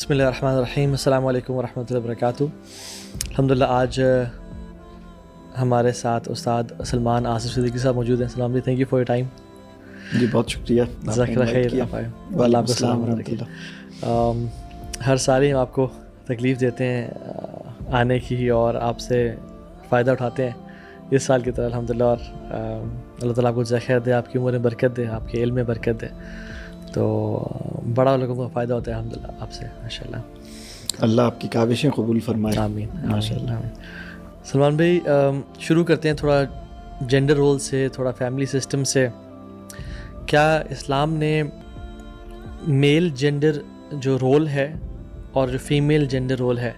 بسم اللہ الرحمن الرحیم. السلام علیکم ورحمۃ اللہ وبرکاتہ. الحمدللہ آج ہمارے ساتھ استاد سلمان آصف صدیقی صاحب موجود ہیں. السلام علیکم, thank you for your time. جی بہت شکریہ. جزاک اللہ خیر. وعلیکم السلام ورحمۃ اللہ. ہر سال ہی ہم آپ کو تکلیف دیتے ہیں آنے کی اور آپ سے فائدہ اٹھاتے ہیں اس سال کی طرح الحمدللہ, اور اللہ تعالیٰ آپ کو جزائے خیر دے, آپ کی عمر میں برکت دے, آپ کے علم میں برکت دے, تو بڑا لوگوں کو فائدہ ہوتا ہے الحمدللہ آپ سے ماشاء اللہ. اللہ آپ کی کاوشیں قبول فرمائے. آمین ماشاء اللہ. سلمان بھائی, شروع کرتے ہیں تھوڑا جینڈر رول سے, تھوڑا فیملی سسٹم سے. کیا اسلام نے میل جینڈر جو رول ہے اور جو فیمیل جینڈر رول ہے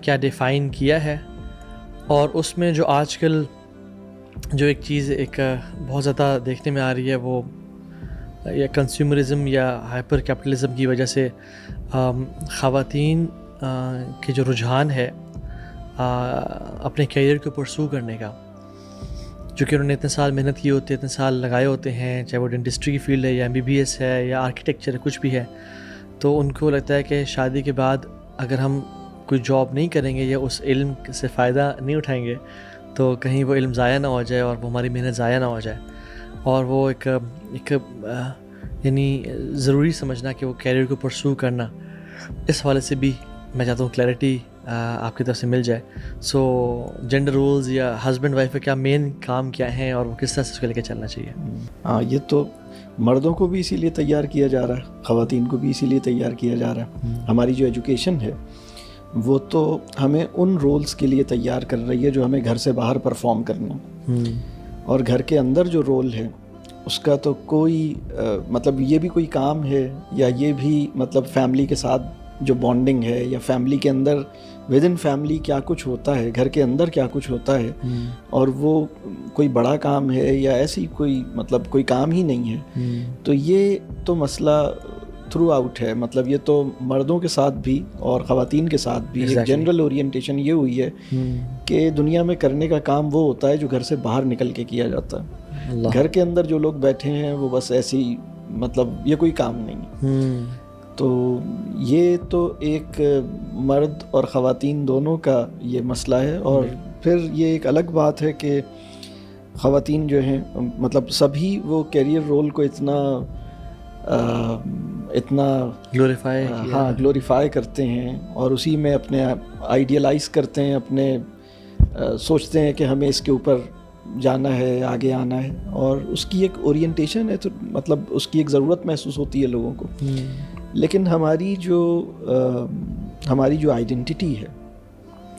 کیا ڈیفائن کیا ہے, اور اس میں جو آج کل جو ایک چیز ایک بہت زیادہ دیکھنے میں آ رہی ہے وہ یا کنزیومرزم یا ہائپر کیپٹلزم کی وجہ سے خواتین کے جو رجحان ہے اپنے کیریئر کو پرسو کرنے کا, جو کہ انہوں نے اتنے سال محنت کی ہوتی ہے, اتنے سال لگائے ہوتے ہیں, چاہے وہ ڈینٹسٹری کی فیلڈ ہے یا MBBS ہے یا آرکیٹیکچر ہے, کچھ بھی ہے, تو ان کو لگتا ہے کہ شادی کے بعد اگر ہم کوئی جاب نہیں کریں گے یا اس علم سے فائدہ نہیں اٹھائیں گے تو کہیں وہ علم ضائع نہ ہو جائے اور وہ ہماری محنت ضائع نہ ہو جائے, اور وہ ایک یعنی ضروری سمجھنا کہ وہ کیریئر کو پرسو کرنا. اس حوالے سے بھی میں چاہتا ہوں کلیئرٹی آپ کی طرف سے مل جائے. سو جینڈر رولز یا ہسبینڈ وائف کا کیا مین کام کیا ہیں اور وہ کس طرح سے اس کو لے کے چلنا چاہیے؟ ہاں, یہ تو مردوں کو بھی اسی لیے تیار کیا جا رہا ہے, خواتین کو بھی اسی لیے تیار کیا جا رہا ہے. ہماری جو ایجوکیشن ہے وہ تو ہمیں ان رولز کے لیے تیار کر رہی ہے جو ہمیں گھر سے باہر پرفارم کرنا, اور گھر کے اندر جو رول ہے اس کا تو کوئی مطلب یہ بھی کوئی کام ہے یا یہ بھی مطلب فیملی کے ساتھ جو بانڈنگ ہے یا فیملی کے اندر ود ان فیملی کیا کچھ ہوتا ہے, گھر کے اندر کیا کچھ ہوتا ہے, اور وہ کوئی بڑا کام ہے یا ایسی کوئی مطلب کوئی کام ہی نہیں ہے. تو یہ تو مسئلہ تھرو آؤٹ ہے, مطلب یہ تو مردوں کے ساتھ بھی اور خواتین کے ساتھ بھی ایک جنرل اورینٹیشن یہ ہوئی ہے کہ دنیا میں کرنے کا کام وہ ہوتا ہے جو گھر سے باہر نکل کے کیا جاتا ہے. گھر کے اندر جو لوگ بیٹھے ہیں وہ بس ایسی مطلب یہ کوئی کام نہیں. تو یہ تو ایک مرد اور خواتین دونوں کا یہ مسئلہ ہے. اور پھر یہ ایک الگ بات ہے کہ خواتین جو ہیں مطلب سبھی وہ کیریئر رول کو اتنا گلوریفائی کرتے ہیں اور اسی میں اپنے آئیڈیلائز کرتے ہیں, اپنے سوچتے ہیں کہ ہمیں اس کے اوپر جانا ہے, آگے آنا ہے, اور اس کی ایک اورینٹیشن ہے, تو مطلب اس کی ایک ضرورت محسوس ہوتی ہے لوگوں کو. لیکن ہماری جو آئیڈینٹی ہے,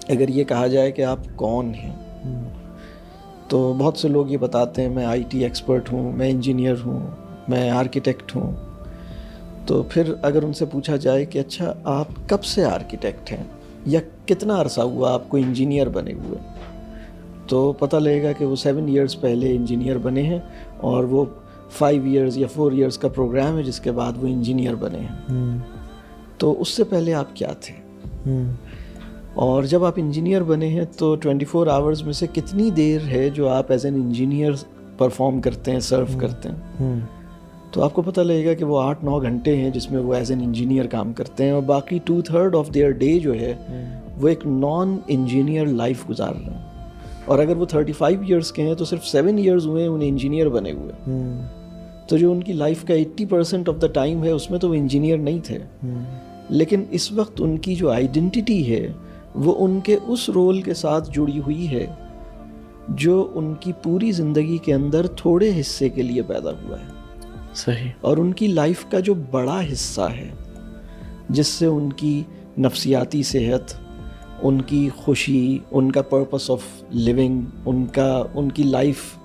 اگر یہ کہا جائے کہ آپ کون ہیں, تو بہت سے لوگ یہ بتاتے ہیں میں IT ایکسپرٹ ہوں, میں انجینئر ہوں, میں آرکیٹیکٹ ہوں. تو پھر اگر ان سے پوچھا جائے کہ اچھا آپ کب سے آرکیٹیکٹ ہیں یا کتنا عرصہ ہوا آپ کو انجینئر بنے ہوئے, تو پتہ لگے گا کہ وہ 7 ایئرز پہلے انجینئر بنے ہیں, اور وہ 5 ایئرز یا 4 ایئرز کا پروگرام ہے جس کے بعد وہ انجینئر بنے ہیں. تو اس سے پہلے آپ کیا تھے؟ اور جب آپ انجینئر بنے ہیں تو 24 آورز میں سے کتنی دیر ہے جو آپ ایز این انجینئر پرفارم کرتے ہیں, سرو کرتے ہیں؟ تو آپ کو پتہ لگے گا کہ وہ 8-9 گھنٹے ہیں جس میں وہ ایز این انجینئر کام کرتے ہیں, اور باقی 2/3 آف دیئر ڈے جو ہے وہ ایک نان انجینئر لائف گزار رہے ہیں. اور اگر وہ 35 ایئرس کے ہیں تو صرف 7 ایئرز ہوئے انہیں انجینئر بنے ہوئے. تو جو ان کی لائف کا 80% آف دا ٹائم ہے اس میں تو وہ انجینئر نہیں تھے. لیکن اس وقت ان کی جو آئیڈینٹی ہے وہ ان کے اس رول کے ساتھ جڑی ہوئی ہے جو ان کی پوری زندگی کے اندر تھوڑے حصے کے لیے پیدا ہوا ہے. صحیح. اور ان کی لائف کا جو بڑا حصہ ہے جس سے ان کی نفسیاتی صحت, ان کی خوشی, ان کا پرپس آف لیونگ, ان کی لائف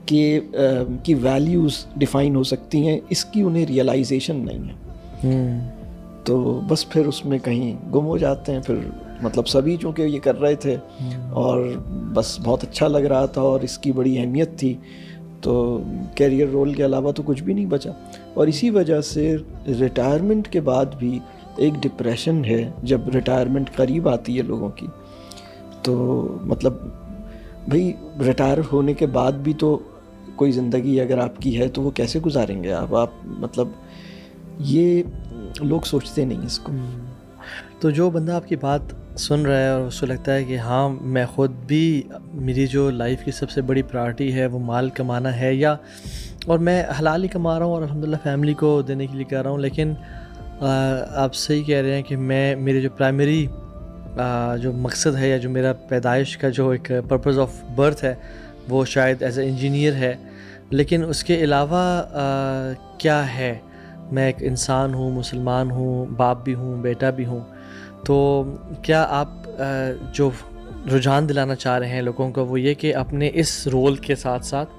کی ویلیوز ڈیفائن ہو سکتی ہیں, اس کی انہیں ریئلائزیشن نہیں ہے. تو بس پھر اس میں کہیں گم ہو جاتے ہیں. پھر مطلب سبھی چونکہ یہ کر رہے تھے اور بس بہت اچھا لگ رہا تھا اور اس کی بڑی اہمیت تھی, تو کیریئر رول کے علاوہ تو کچھ بھی نہیں بچا. اور اسی وجہ سے ریٹائرمنٹ کے بعد بھی ایک ڈپریشن ہے جب ریٹائرمنٹ قریب آتی ہے لوگوں کی. تو مطلب بھئی ریٹائر ہونے کے بعد بھی تو کوئی زندگی اگر آپ کی ہے تو وہ کیسے گزاریں گے آپ مطلب یہ لوگ سوچتے نہیں اس کو. تو جو بندہ آپ کی بات سن رہا ہے اور اس کو لگتا ہے کہ ہاں میں خود بھی میری جو لائف کی سب سے بڑی پرائرٹی ہے وہ مال کمانا ہے، یا اور میں حلال ہی کما رہا ہوں اور الحمدللہ فیملی کو دینے کے لیے کر رہا ہوں، لیکن آپ صحیح کہہ رہے ہیں کہ میرے جو پرائمری جو مقصد ہے یا جو میرا پیدائش کا جو ایک پرپز آف برتھ ہے وہ شاید ایز اے انجینئر ہے، لیکن اس کے علاوہ کیا ہے؟ میں ایک انسان ہوں، مسلمان ہوں، باپ بھی ہوں، بیٹا بھی ہوں. تو کیا آپ جو رجحان دلانا چاہ رہے ہیں لوگوں کو وہ یہ کہ اپنے اس رول کے ساتھ ساتھ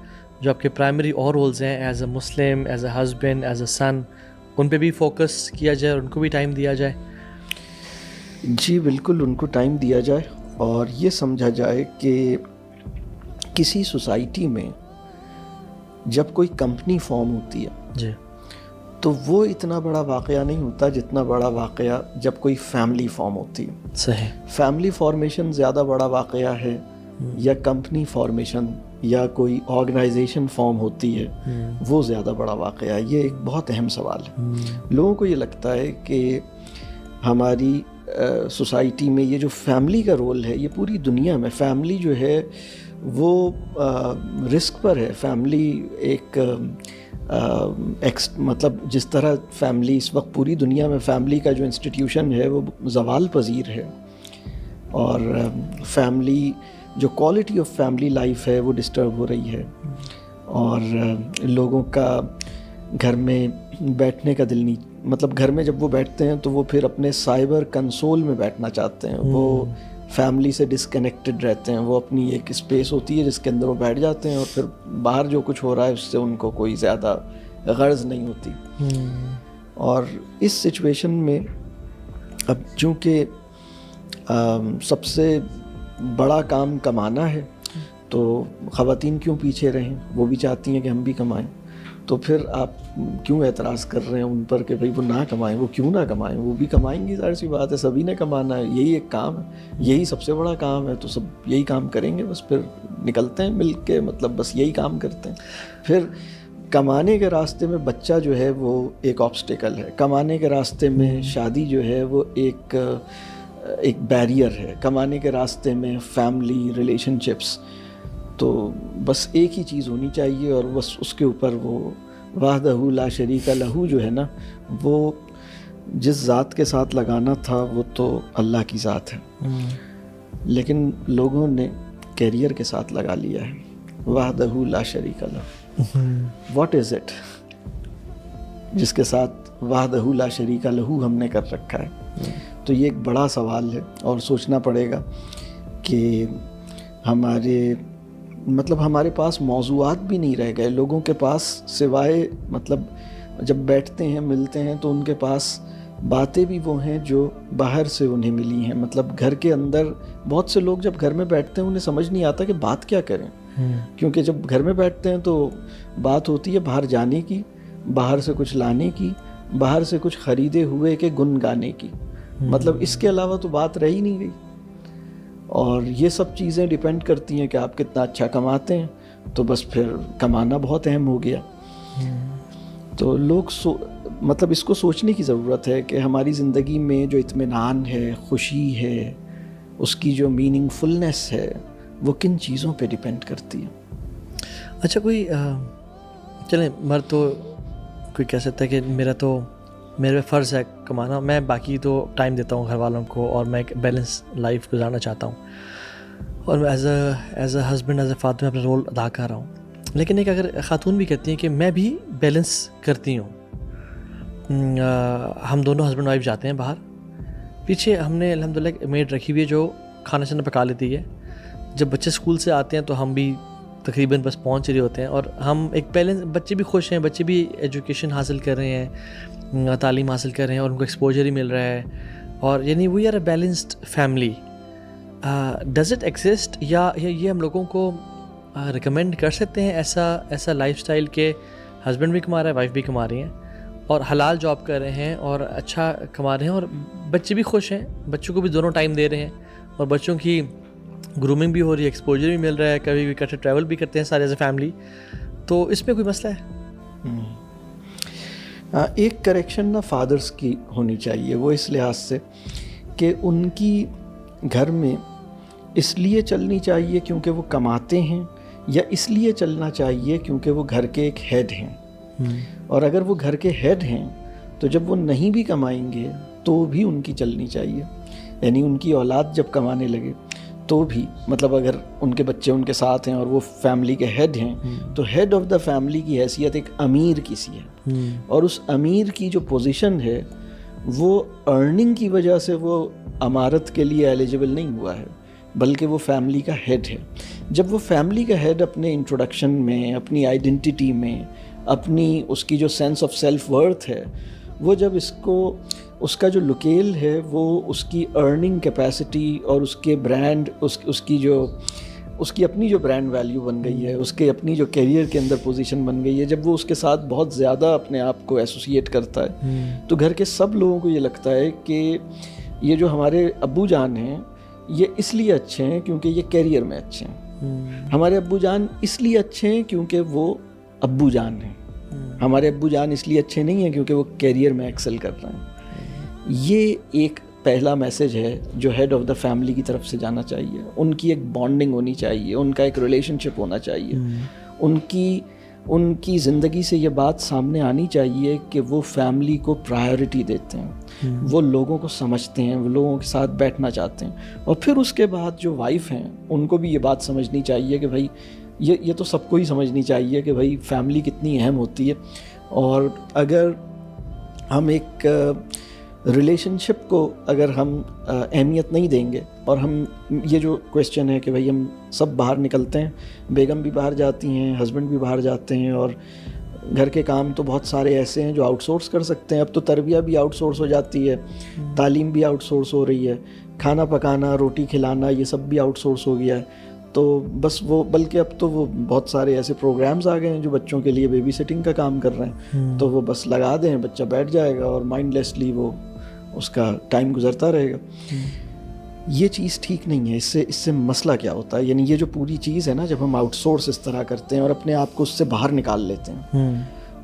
جو آپ کے پرائمری اور رولز ہیں as a Muslim, as a husband, as a son, ان پہ بھی فوکس کیا جائے اور ان کو بھی ٹائم دیا جائے؟ جی بالکل، ان کو ٹائم دیا جائے اور یہ سمجھا جائے کہ کسی سوسائٹی میں جب کوئی کمپنی فارم ہوتی ہے جی تو وہ اتنا بڑا واقعہ نہیں ہوتا جتنا بڑا واقعہ جب کوئی فیملی فارم ہوتی ہے. صحیح. فیملی فارمیشن زیادہ بڑا واقعہ ہے یا کمپنی فارمیشن یا کوئی آرگنائزیشن فارم ہوتی ہے وہ زیادہ بڑا واقعہ ہے؟ یہ ایک بہت اہم سوال ہے. لوگوں کو یہ لگتا ہے کہ ہماری سوسائٹی میں یہ جو فیملی کا رول ہے، یہ پوری دنیا میں فیملی جو ہے وہ رسک پر ہے. فیملی ایک مطلب جس طرح فیملی اس وقت پوری دنیا میں فیملی کا جو انسٹیٹیوشن ہے وہ زوال پذیر ہے، اور فیملی جو کوالٹی آف فیملی لائف ہے وہ ڈسٹرب ہو رہی ہے، اور لوگوں کا گھر میں بیٹھنے کا دل نہیں، مطلب گھر میں جب وہ بیٹھتے ہیں تو وہ پھر اپنے سائبر کنسول میں بیٹھنا چاہتے ہیں. وہ فیملی سے ڈسکنیکٹڈ رہتے ہیں. وہ اپنی ایک اسپیس ہوتی ہے جس کے اندر وہ بیٹھ جاتے ہیں اور پھر باہر جو کچھ ہو رہا ہے اس سے ان کو کوئی زیادہ غرض نہیں ہوتی. اور اس سچویشن میں اب چونکہ سب سے بڑا کام کمانا ہے تو خواتین کیوں پیچھے رہیں؟ وہ بھی چاہتی ہیں کہ ہم بھی کمائیں. تو پھر آپ کیوں اعتراض کر رہے ہیں ان پر کہ بھئی وہ نہ کمائیں؟ وہ کیوں نہ کمائیں؟ وہ بھی کمائیں گی، ظاہر سی بات ہے، سبھی نے کمانا ہے، یہی ایک کام ہے، یہی سب سے بڑا کام ہے، تو سب یہی کام کریں گے. بس پھر نکلتے ہیں مل کے، مطلب بس یہی کام کرتے ہیں. پھر کمانے کے راستے میں بچہ جو ہے وہ ایک آبسٹیکل ہے، کمانے کے راستے میں شادی جو ہے وہ ایک بیریئر ہے، کمانے کے راستے میں فیملی ریلیشن شپس. تو بس ایک ہی چیز ہونی چاہیے اور بس اس کے اوپر وہ وحدہ لا شریک لہ جو ہے نا، وہ جس ذات کے ساتھ لگانا تھا وہ تو اللہ کی ذات ہے، لیکن لوگوں نے کیریئر کے ساتھ لگا لیا ہے. وحدہ لا شریک لہ، واٹ از اٹ جس کے ساتھ وحدہ لا شریک لہ ہم نے کر رکھا ہے؟ تو یہ ایک بڑا سوال ہے اور سوچنا پڑے گا کہ ہمارے پاس موضوعات بھی نہیں رہ گئے. لوگوں کے پاس سوائے مطلب جب بیٹھتے ہیں ملتے ہیں تو ان کے پاس باتیں بھی وہ ہیں جو باہر سے انہیں ملی ہیں. مطلب گھر کے اندر بہت سے لوگ جب گھر میں بیٹھتے ہیں انہیں سمجھ نہیں آتا کہ بات کیا کریں، کیونکہ جب گھر میں بیٹھتے ہیں تو بات ہوتی ہے باہر جانے کی، باہر سے کچھ لانے کی، باہر سے کچھ خریدے ہوئے کے گن گانے کی. مطلب اس کے علاوہ تو بات رہ ہی نہیں گئی. اور یہ سب چیزیں ڈیپینڈ کرتی ہیں کہ آپ کتنا اچھا کماتے ہیں، تو بس پھر کمانا بہت اہم ہو گیا. تو لوگ مطلب اس کو سوچنے کی ضرورت ہے کہ ہماری زندگی میں جو اطمینان ہے، خوشی ہے، اس کی جو میننگ فلنس ہے، وہ کن چیزوں پہ ڈیپینڈ کرتی ہے. اچھا، کوئی چلیں مرد تو کوئی کہہ سکتا ہے کہ میرے فرض ہے کمانا، میں باقی تو ٹائم دیتا ہوں گھر والوں کو اور میں ایک بیلنس لائف گزارنا چاہتا ہوں اور میں as a husband, as a father میں اپنا رول ادا کر رہا ہوں. لیکن ایک اگر خاتون بھی کہتی ہیں کہ میں بھی بیلنس کرتی ہوں، ہم دونوں ہسبینڈ وائف جاتے ہیں باہر، پیچھے ہم نے الحمدللہ ایک میڈ رکھی ہوئی ہے جو کھانا شانا پکا لیتی ہے. جب بچے اسکول سے آتے ہیں تو ہم بھی تقریباً بس پہنچ رہے ہوتے ہیں اور ہم ایک بیلنس، بچے بھی خوش ہیں، بچے بھی ایجوکیشن حاصل کر رہے ہیں، تعلیم حاصل کر رہے ہیں اور ان کو ایکسپوجر ہی مل رہا ہے، اور یعنی we are a balanced family. Does it exist, یا یہ ہم لوگوں کو ریکمینڈ کر سکتے ہیں ایسا لائف اسٹائل کہ ہسبینڈ بھی کما رہا ہے، وائف بھی کما رہی ہیں اور حلال جاب کر رہے ہیں اور اچھا کما رہے ہیں اور بچے بھی خوش ہیں، بچوں کو بھی دونوں ٹائم دے رہے ہیں اور بچوں کی گرومنگ بھی ہو رہی ہے، ایکسپوجر بھی مل رہا ہے، کبھی اکٹھے ٹریول بھی کرتے ہیں سارے ایز اے فیملی. تو اس میں کوئی مسئلہ ہے؟ ایک کریکشن نا فادرس کی ہونی چاہیے، وہ اس لحاظ سے کہ ان کی گھر میں اس لیے چلنی چاہیے کیونکہ وہ کماتے ہیں، یا اس لیے چلنا چاہیے کیونکہ وہ گھر کے ایک ہیڈ ہیں. اور اگر وہ گھر کے ہیڈ ہیں تو جب وہ نہیں بھی کمائیں گے تو بھی ان کی چلنی چاہیے. یعنی ان کی اولاد جب کمانے لگے تو بھی، مطلب اگر ان کے بچے ان کے ساتھ ہیں اور وہ فیملی کے ہیڈ ہیں تو ہیڈ آف دا فیملی کی حیثیت ایک امیر کی سی ہے. اور اس امیر کی جو پوزیشن ہے وہ ارننگ کی وجہ سے وہ امارت کے لیے ایلیجبل نہیں ہوا ہے، بلکہ وہ فیملی کا ہیڈ ہے. جب وہ فیملی کا ہیڈ اپنے انٹروڈکشن میں، اپنی آئیڈینٹی میں، اپنی اس کی جو سینس آف سیلف ورتھ ہے، وہ جب اس کا جو لوکیل ہے وہ اس کی ارننگ کیپیسٹی اور اس کے برانڈ، اس کی اپنی جو برانڈ ویلیو بن گئی ہے، اس کے اپنی جو کیریئر کے اندر پوزیشن بن گئی ہے، جب وہ اس کے ساتھ بہت زیادہ اپنے آپ کو ایسوسیٹ کرتا ہے تو گھر کے سب لوگوں کو یہ لگتا ہے کہ یہ جو ہمارے ابو جان ہیں یہ اس لیے اچھے ہیں کیونکہ یہ کیریئر میں اچھے ہیں. ہمارے ابو جان اس لیے اچھے ہیں کیونکہ وہ ابو جان ہیں. ہمارے ابو جان اس لیے اچھے نہیں ہیں کیونکہ وہ کیریئر میں ایکسل کر رہے ہیں. یہ ایک پہلا میسج ہے جو ہیڈ آف دا فیملی کی طرف سے جانا چاہیے. ان کی ایک بانڈنگ ہونی چاہیے، ان کا ایک ریلیشن شپ ہونا چاہیے. ان کی زندگی سے یہ بات سامنے آنی چاہیے کہ وہ فیملی کو پرائیورٹی دیتے ہیں، وہ لوگوں کو سمجھتے ہیں، وہ لوگوں کے ساتھ بیٹھنا چاہتے ہیں. اور پھر اس کے بعد جو وائف ہیں ان کو بھی یہ بات سمجھنی چاہیے کہ بھائی یہ تو سب کو ہی سمجھنی چاہیے کہ بھائی فیملی کتنی اہم ہوتی ہے. اور اگر ہم ایک ریلیشن شپ کو اگر ہم اہمیت نہیں دیں گے، اور ہم یہ جو کویسچن ہے کہ بھائی ہم سب باہر نکلتے ہیں، بیگم بھی باہر جاتی ہیں، ہسبینڈ بھی باہر جاتے ہیں، اور گھر کے کام تو بہت سارے ایسے ہیں جو آؤٹ سورس کر سکتے ہیں. اب تو تربیہ بھی آؤٹ سورس ہو جاتی ہے، تعلیم بھی آؤٹ سورس ہو رہی ہے، کھانا پکانا، روٹی کھلانا، یہ سب بھی آؤٹ سورس ہو گیا ہے. تو بس وہ، بلکہ اب تو وہ بہت سارے ایسے پروگرامز آ گئے ہیں جو بچوں کے لیے بیبی سٹنگ کا کام کر رہے ہیں. تو وہ بس لگا دیں، بچہ بیٹھ جائے گا اور مائنڈ لیسلی وہ اس کا ٹائم گزرتا رہے گا. یہ چیز ٹھیک نہیں ہے. اس سے مسئلہ کیا ہوتا ہے؟ یعنی یہ جو پوری چیز ہے نا، جب ہم آؤٹ سورس اس طرح کرتے ہیں اور اپنے آپ کو اس سے باہر نکال لیتے ہیں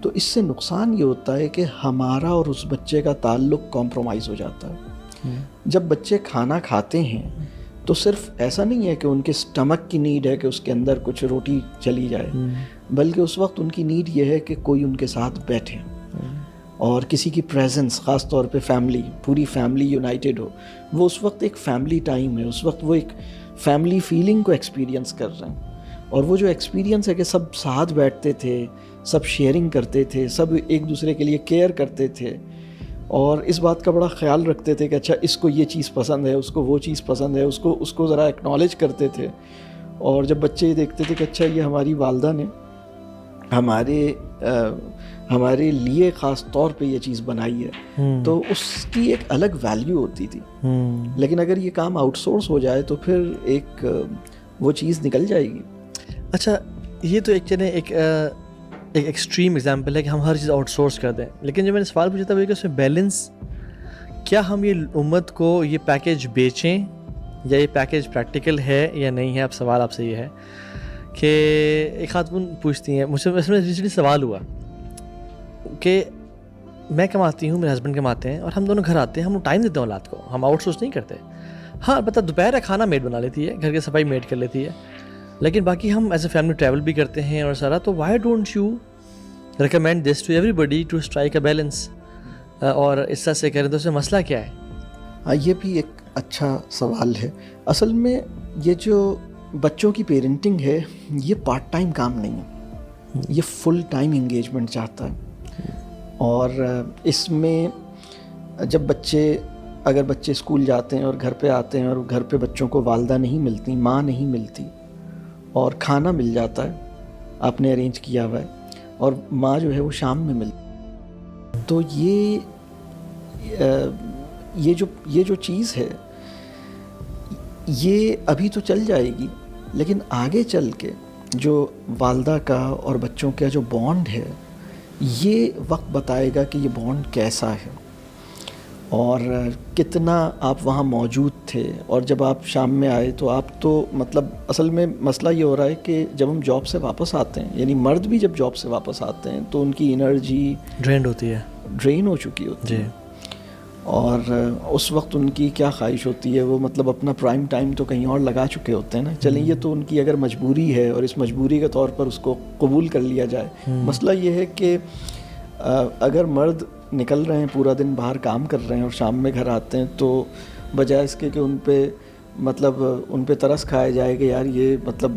تو اس سے نقصان یہ ہوتا ہے کہ ہمارا اور اس بچے کا تعلق کمپرومائز ہو جاتا ہے. جب بچے کھانا کھاتے ہیں تو صرف ایسا نہیں ہے کہ ان کے سٹمک کی نیڈ ہے کہ اس کے اندر کچھ روٹی چلی جائے، بلکہ اس وقت ان کی نیڈ یہ ہے کہ کوئی ان کے ساتھ بیٹھے اور کسی کی پریزنس، خاص طور پہ فیملی، پوری فیملی یونائٹڈ ہو. وہ اس وقت ایک فیملی ٹائم ہے، اس وقت وہ ایک فیملی فیلنگ کو ایکسپیرینس کر رہے ہیں. اور وہ جو ایکسپیرینس ہے کہ سب ساتھ بیٹھتے تھے، سب شیئرنگ کرتے تھے، سب ایک دوسرے کے لیے کیئر کرتے تھے، اور اس بات کا بڑا خیال رکھتے تھے کہ اچھا اس کو یہ چیز پسند ہے، اس کو وہ چیز پسند ہے، اس کو ذرا ایکنالج کرتے تھے. اور جب بچے یہ دیکھتے تھے کہ اچھا یہ ہماری والدہ نے ہمارے لیے خاص طور پہ یہ چیز بنائی ہے، تو اس کی ایک الگ ویلیو ہوتی تھی. لیکن اگر یہ کام آؤٹ سورس ہو جائے تو پھر ایک وہ چیز نکل جائے گی. اچھا، یہ تو ایک ایکسٹریم ایگزامپل ہے کہ ہم ہر چیز آؤٹ سورس کر دیں. لیکن جو میں نے سوال پوچھا تھا وہ کہ اس میں بیلنس، کیا ہم یہ امت کو یہ پیکیج بیچیں یا یہ پیکیج پریکٹیکل ہے یا نہیں ہے؟ اب سوال آپ سے یہ ہے کہ ایک خاتون پوچھتی ہیں مجھ سے، اس میں ریسنٹلی سوال ہوا کہ میں کماتی ہوں، میرے ہسبینڈ کماتے ہیں، اور ہم دونوں گھر آتے ہیں، ہم ٹائم دیتے ہیں اولاد کو، ہم آؤٹ سورس نہیں کرتے. ہاں البتہ دوپہر کا کھانا میڈ بنا لیتی ہے، گھر کی صفائی میڈ کر لیتی ہے، لیکن باقی ہم ایز اے فیملی ٹریول بھی کرتے ہیں اور سارا. تو why don't you recommend this to everybody to strike a balance? اور اس طرح سے کریں تو اس میں مسئلہ کیا ہے؟ ہاں، یہ بھی ایک اچھا سوال ہے. اصل میں یہ جو بچوں کی پیرنٹنگ ہے یہ پارٹ ٹائم کام نہیں ہے، یہ فل ٹائم انگیجمنٹ چاہتا ہے. اور اس میں جب اگر بچے اسکول جاتے ہیں اور گھر پہ آتے ہیں اور گھر پہ بچوں کو والدہ نہیں ملتی، ماں نہیں ملتی، اور کھانا مل جاتا ہے آپ نے ارینج کیا ہوا ہے، اور ماں جو ہے وہ شام میں ملتی، تو یہ جو چیز ہے یہ ابھی تو چل جائے گی، لیکن آگے چل کے جو والدہ کا اور بچوں کا جو بانڈ ہے یہ وقت بتائے گا کہ یہ بانڈ کیسا ہے اور کتنا آپ وہاں موجود تھے. اور جب آپ شام میں آئے تو آپ تو مطلب اصل میں مسئلہ یہ ہو رہا ہے کہ جب ہم جاب سے واپس آتے ہیں، یعنی مرد بھی جب جاب سے واپس آتے ہیں تو ان کی انرجی ڈرینڈ ہوتی ہے، ڈرین ہو چکی ہوتی ہیں, اور اس وقت ان کی کیا خواہش ہوتی ہے, وہ مطلب اپنا پرائم ٹائم تو کہیں اور لگا چکے ہوتے ہیں نا. چلیں یہ تو ان کی اگر مجبوری ہے اور اس مجبوری کے طور پر اس کو قبول کر لیا جائے. مسئلہ یہ ہے کہ اگر مرد نکل رہے ہیں پورا دن باہر کام کر رہے ہیں اور شام میں گھر آتے ہیں, تو بجائے اس کے کہ ان پہ مطلب ان پہ ترس کھایا جائے کہ یار یہ مطلب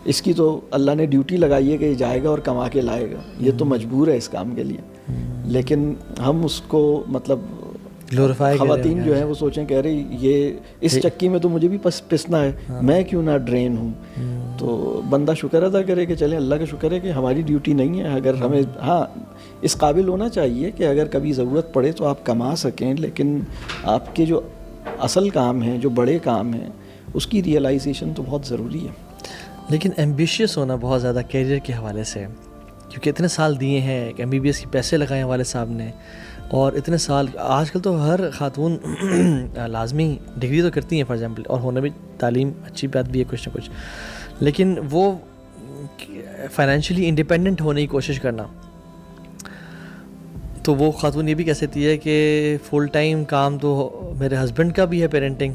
اس کی تو اللہ نے ڈیوٹی لگائی ہے کہ یہ جائے گا اور کما کے لائے گا, یہ تو مجبور ہے اس کام کے لیے, لیکن ہم اس کو مطلب خواتین جو ہیں وہ سوچیں کہ ارے یہ اس چکی میں تو مجھے بھی پسنا ہے, میں کیوں نہ ڈرین ہوں. تو بندہ شکر ادا کرے کہ چلیں اللہ کا شکر ہے کہ ہماری ڈیوٹی نہیں ہے. اگر ہمیں ہاں اس قابل ہونا چاہیے کہ اگر کبھی ضرورت پڑے تو آپ کما سکیں, لیکن آپ کے جو اصل کام ہیں, جو بڑے کام ہیں, اس کی ریئلائزیشن تو بہت ضروری ہے. لیکن ایمبیشیس ہونا بہت زیادہ کیریئر کے حوالے سے, کیونکہ اتنے سال دیے ہیں, ایک MBBS کے پیسے لگائے ہیں والد صاحب نے, اور اتنے سال آج کل تو ہر خاتون لازمی ڈگری تو کرتی ہیں فار ایگزامپل, اور ہونا بھی تعلیم اچھی بات بھی ہے کچھ نہ کچھ, لیکن وہ فائنینشلی انڈیپینڈنٹ ہونے کی کوشش کرنا, تو وہ خاتون یہ بھی کہہ سکتی ہے کہ فل ٹائم کام تو میرے ہسبینڈ کا بھی ہے پیرنٹنگ,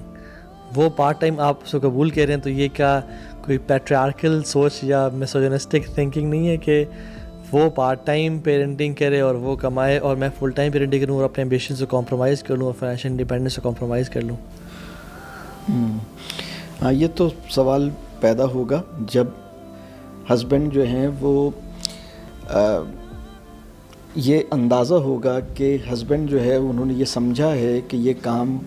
وہ پارٹ ٹائم آپ اس کو قبول کہہ رہے ہیں, تو یہ کیا کوئی پیٹریارکل سوچ یا میسوجنسٹک تھنکنگ نہیں ہے کہ وہ پارٹ ٹائم پیرنٹنگ کرے اور وہ کمائے اور میں فل ٹائم پیرنٹنگ کروں اور اپنے ایمبیشن سے کمپرومائز کر لوں اور فائنینشیل انڈیپینڈنس سے کمپرومائز کر لوں؟ ہاں یہ تو سوال پیدا ہوگا جب ہسبینڈ جو ہیں وہ یہ اندازہ ہوگا کہ ہسبینڈ جو ہے انہوں نے یہ سمجھا ہے کہ یہ کام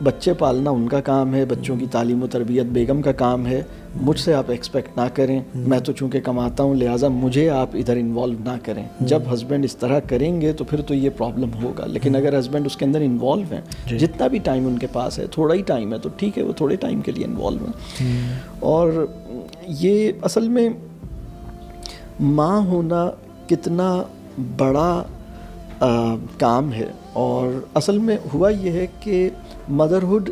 بچے پالنا ان کا کام ہے, بچوں کی تعلیم و تربیت بیگم کا کام ہے, مجھ سے آپ ایکسپیکٹ نہ کریں, میں تو چونکہ کماتا ہوں لہٰذا مجھے آپ ادھر انوالو نہ کریں. جب ہسبینڈ اس طرح کریں گے تو پھر تو یہ پرابلم ہوگا. لیکن اگر ہسبینڈ اس کے اندر انوالو ہیں, جتنا بھی ٹائم ان کے پاس ہے, تھوڑا ہی ٹائم ہے تو ٹھیک ہے, وہ تھوڑے ٹائم کے لیے انوالو ہیں. اور یہ اصل میں ماں ہونا کتنا بڑا کام ہے, اور اصل میں ہوا یہ ہے کہ مدرہڈ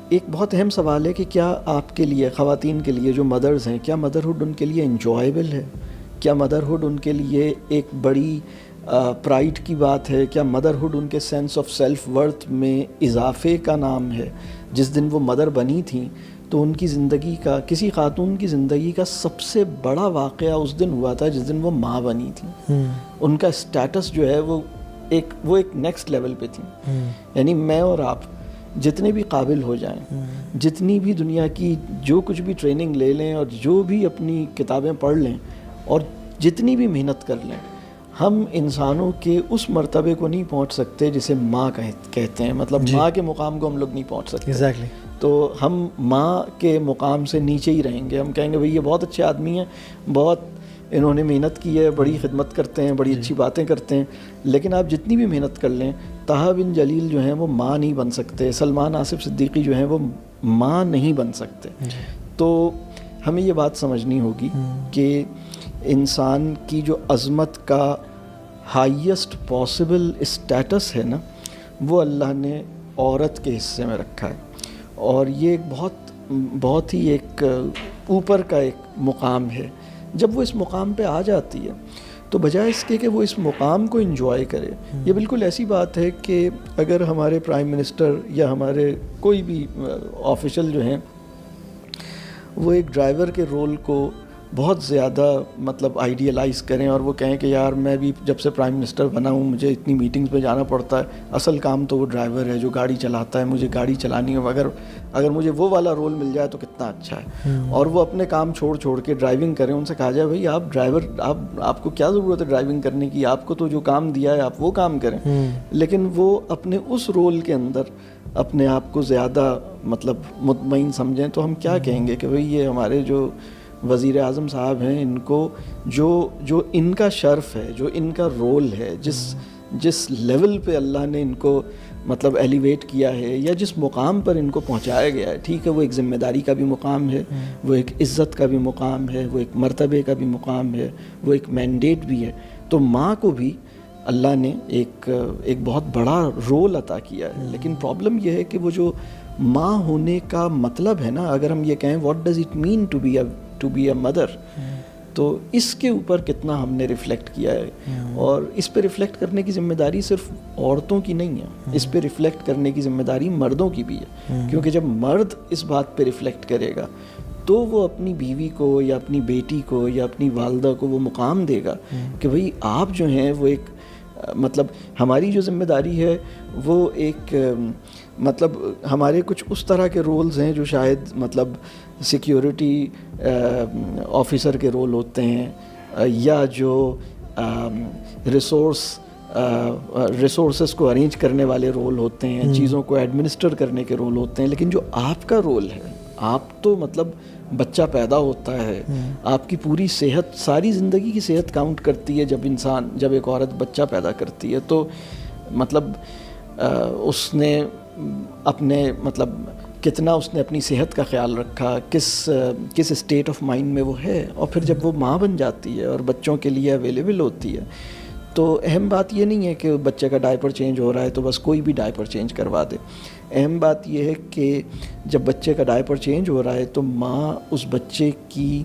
ایک بہت اہم سوال ہے کہ کیا آپ کے لیے, خواتین کے لیے جو مدرز ہیں, کیا مدرہڈ ان کے لیے انجوائبل ہے, کیا مدرہڈ ان کے لیے ایک بڑی پرائڈ کی بات ہے, کیا مدرہڈ ان کے سینس آف سیلف ورتھ میں اضافے کا نام ہے. جس دن وہ مدر بنی تھیں تو ان کی زندگی کا, کسی خاتون کی زندگی کا سب سے بڑا واقعہ اس دن ہوا تھا جس دن وہ ماں بنی تھیں. ان کا اسٹیٹس جو ہے وہ ایک نیکسٹ لیول پہ تھی. یعنی میں اور آپ جتنے بھی قابل ہو جائیں, جتنی بھی دنیا کی جو کچھ بھی ٹریننگ لے لیں اور جو بھی اپنی کتابیں پڑھ لیں اور جتنی بھی محنت کر لیں, ہم انسانوں کے اس مرتبے کو نہیں پہنچ سکتے جسے ماں کہتے ہیں. مطلب ماں کے مقام کو ہم لوگ نہیں پہنچ سکتے. تو ہم ماں کے مقام سے نیچے ہی رہیں گے. ہم کہیں گے بھئی یہ بہت اچھے آدمی ہیں, بہت انہوں نے محنت کی ہے, بڑی خدمت کرتے ہیں, بڑی اچھی باتیں کرتے ہیں, لیکن آپ جتنی بھی محنت کر لیں, طٰہٰ بن جلیل جو ہیں وہ ماں نہیں بن سکتے, سلمان آصف صدیقی جو ہیں وہ ماں نہیں بن سکتے. تو ہمیں یہ بات سمجھنی ہوگی کہ انسان کی جو عظمت کا ہائیسٹ پاسبل اسٹیٹس ہے نا, وہ اللہ نے عورت کے حصے میں رکھا ہے, اور یہ ایک بہت ہی ایک اوپر کا ایک مقام ہے. جب وہ اس مقام پہ آ جاتی ہے تو بجائے اس کے کہ وہ اس مقام کو انجوائے کرے, یہ بالکل ایسی بات ہے کہ اگر ہمارے پرائم منسٹر یا ہمارے کوئی بھی آفیشل جو ہیں وہ ایک ڈرائیور کے رول کو بہت زیادہ مطلب آئیڈیلائز کریں اور وہ کہیں کہ یار میں بھی جب سے پرائم منسٹر بنا ہوں مجھے اتنی میٹنگز پہ جانا پڑتا ہے, اصل کام تو وہ ڈرائیور ہے جو گاڑی چلاتا ہے, مجھے گاڑی چلانی ہے, اگر مجھے وہ والا رول مل جائے تو کتنا اچھا ہے. اور وہ اپنے کام چھوڑ کے ڈرائیونگ کریں. ان سے کہا جائے بھائی آپ ڈرائیور, آپ کو کیا ضرورت ہے ڈرائیونگ کرنے کی, آپ کو تو جو کام دیا ہے آپ وہ کام کریں. لیکن وہ اپنے اس رول کے اندر اپنے آپ کو زیادہ مطلب مطمئن سمجھیں. تو ہم کیا کہیں گے کہ بھئی یہ ہمارے جو وزیر اعظم صاحب ہیں, ان کو جو ان کا شرف ہے, جو ان کا رول ہے, جس لیول پہ اللہ نے ان کو مطلب ایلیویٹ کیا ہے یا جس مقام پر ان کو پہنچایا گیا ہے, ٹھیک ہے وہ ایک ذمہ داری کا بھی مقام ہے, وہ ایک عزت کا بھی مقام ہے, وہ ایک مرتبے کا بھی مقام ہے, وہ ایک مینڈیٹ بھی ہے. تو ماں کو بھی اللہ نے ایک بہت بڑا رول عطا کیا ہے. لیکن پرابلم یہ ہے کہ وہ جو ماں ہونے کا مطلب ہے نا, اگر ہم یہ کہیں what does it mean to be a mother, تو اس کے اوپر کتنا ہم نے ریفلیکٹ کیا ہے. اور اس پہ ریفلیکٹ کرنے کی ذمہ داری صرف عورتوں کی نہیں ہے, اس پہ ریفلیکٹ کرنے کی ذمہ داری مردوں کی بھی ہے. کیونکہ جب مرد اس بات پہ ریفلیکٹ کرے گا تو وہ اپنی بیوی کو یا اپنی بیٹی کو یا اپنی والدہ کو وہ مقام دے گا کہ بھئی آپ جو ہیں وہ ایک مطلب ہماری جو ذمہ داری ہے وہ ایک مطلب ہمارے کچھ اس طرح کے رولز ہیں جو شاید مطلب سیکیورٹی آفیسر کے رول ہوتے ہیں, یا جو ریسورسز کو ارینج کرنے والے رول ہوتے ہیں, چیزوں کو ایڈمنسٹر کرنے کے رول ہوتے ہیں. لیکن جو آپ کا رول ہے, آپ تو مطلب بچہ پیدا ہوتا ہے, آپ کی پوری صحت, ساری زندگی کی صحت کاؤنٹ کرتی ہے جب ایک عورت بچہ پیدا کرتی ہے. تو مطلب اس نے اپنے مطلب کتنا اس نے اپنی صحت کا خیال رکھا, کس اسٹیٹ آف مائنڈ میں وہ ہے. اور پھر جب وہ ماں بن جاتی ہے اور بچوں کے لیے اویلیبل ہوتی ہے, تو اہم بات یہ نہیں ہے کہ بچے کا ڈائپر چینج ہو رہا ہے تو بس کوئی بھی ڈائپر چینج کروا دے. اہم بات یہ ہے کہ جب بچے کا ڈائپر چینج ہو رہا ہے تو ماں اس بچے کی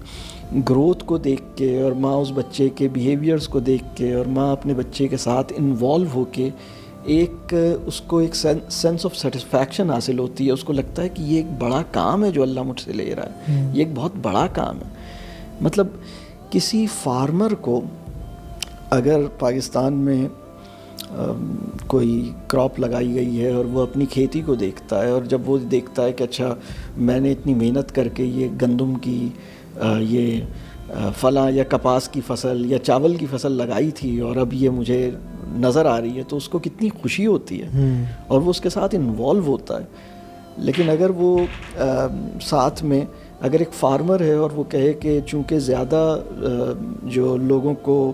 گروتھ کو دیکھ کے, اور ماں اس بچے کے بیہیویئرز کو دیکھ کے, اور ماں اپنے بچے کے ساتھ انوالو ہو کے اس کو ایک سینس آف سیٹسفیکشن حاصل ہوتی ہے. اس کو لگتا ہے کہ یہ ایک بڑا کام ہے جو اللہ مجھ سے لے رہا ہے, یہ ایک بہت بڑا کام ہے. مطلب کسی فارمر کو اگر پاکستان میں کوئی کراپ لگائی گئی ہے اور وہ اپنی کھیتی کو دیکھتا ہے, اور جب وہ دیکھتا ہے کہ اچھا میں نے اتنی محنت کر کے یہ گندم کی یہ فلاں یا کپاس کی فصل یا چاول کی فصل لگائی تھی اور اب یہ مجھے نظر آ رہی ہے, تو اس کو کتنی خوشی ہوتی ہے اور وہ اس کے ساتھ انوالو ہوتا ہے. لیکن اگر وہ ساتھ میں اگر ایک فارمر ہے اور وہ کہے کہ چونکہ زیادہ جو لوگوں کو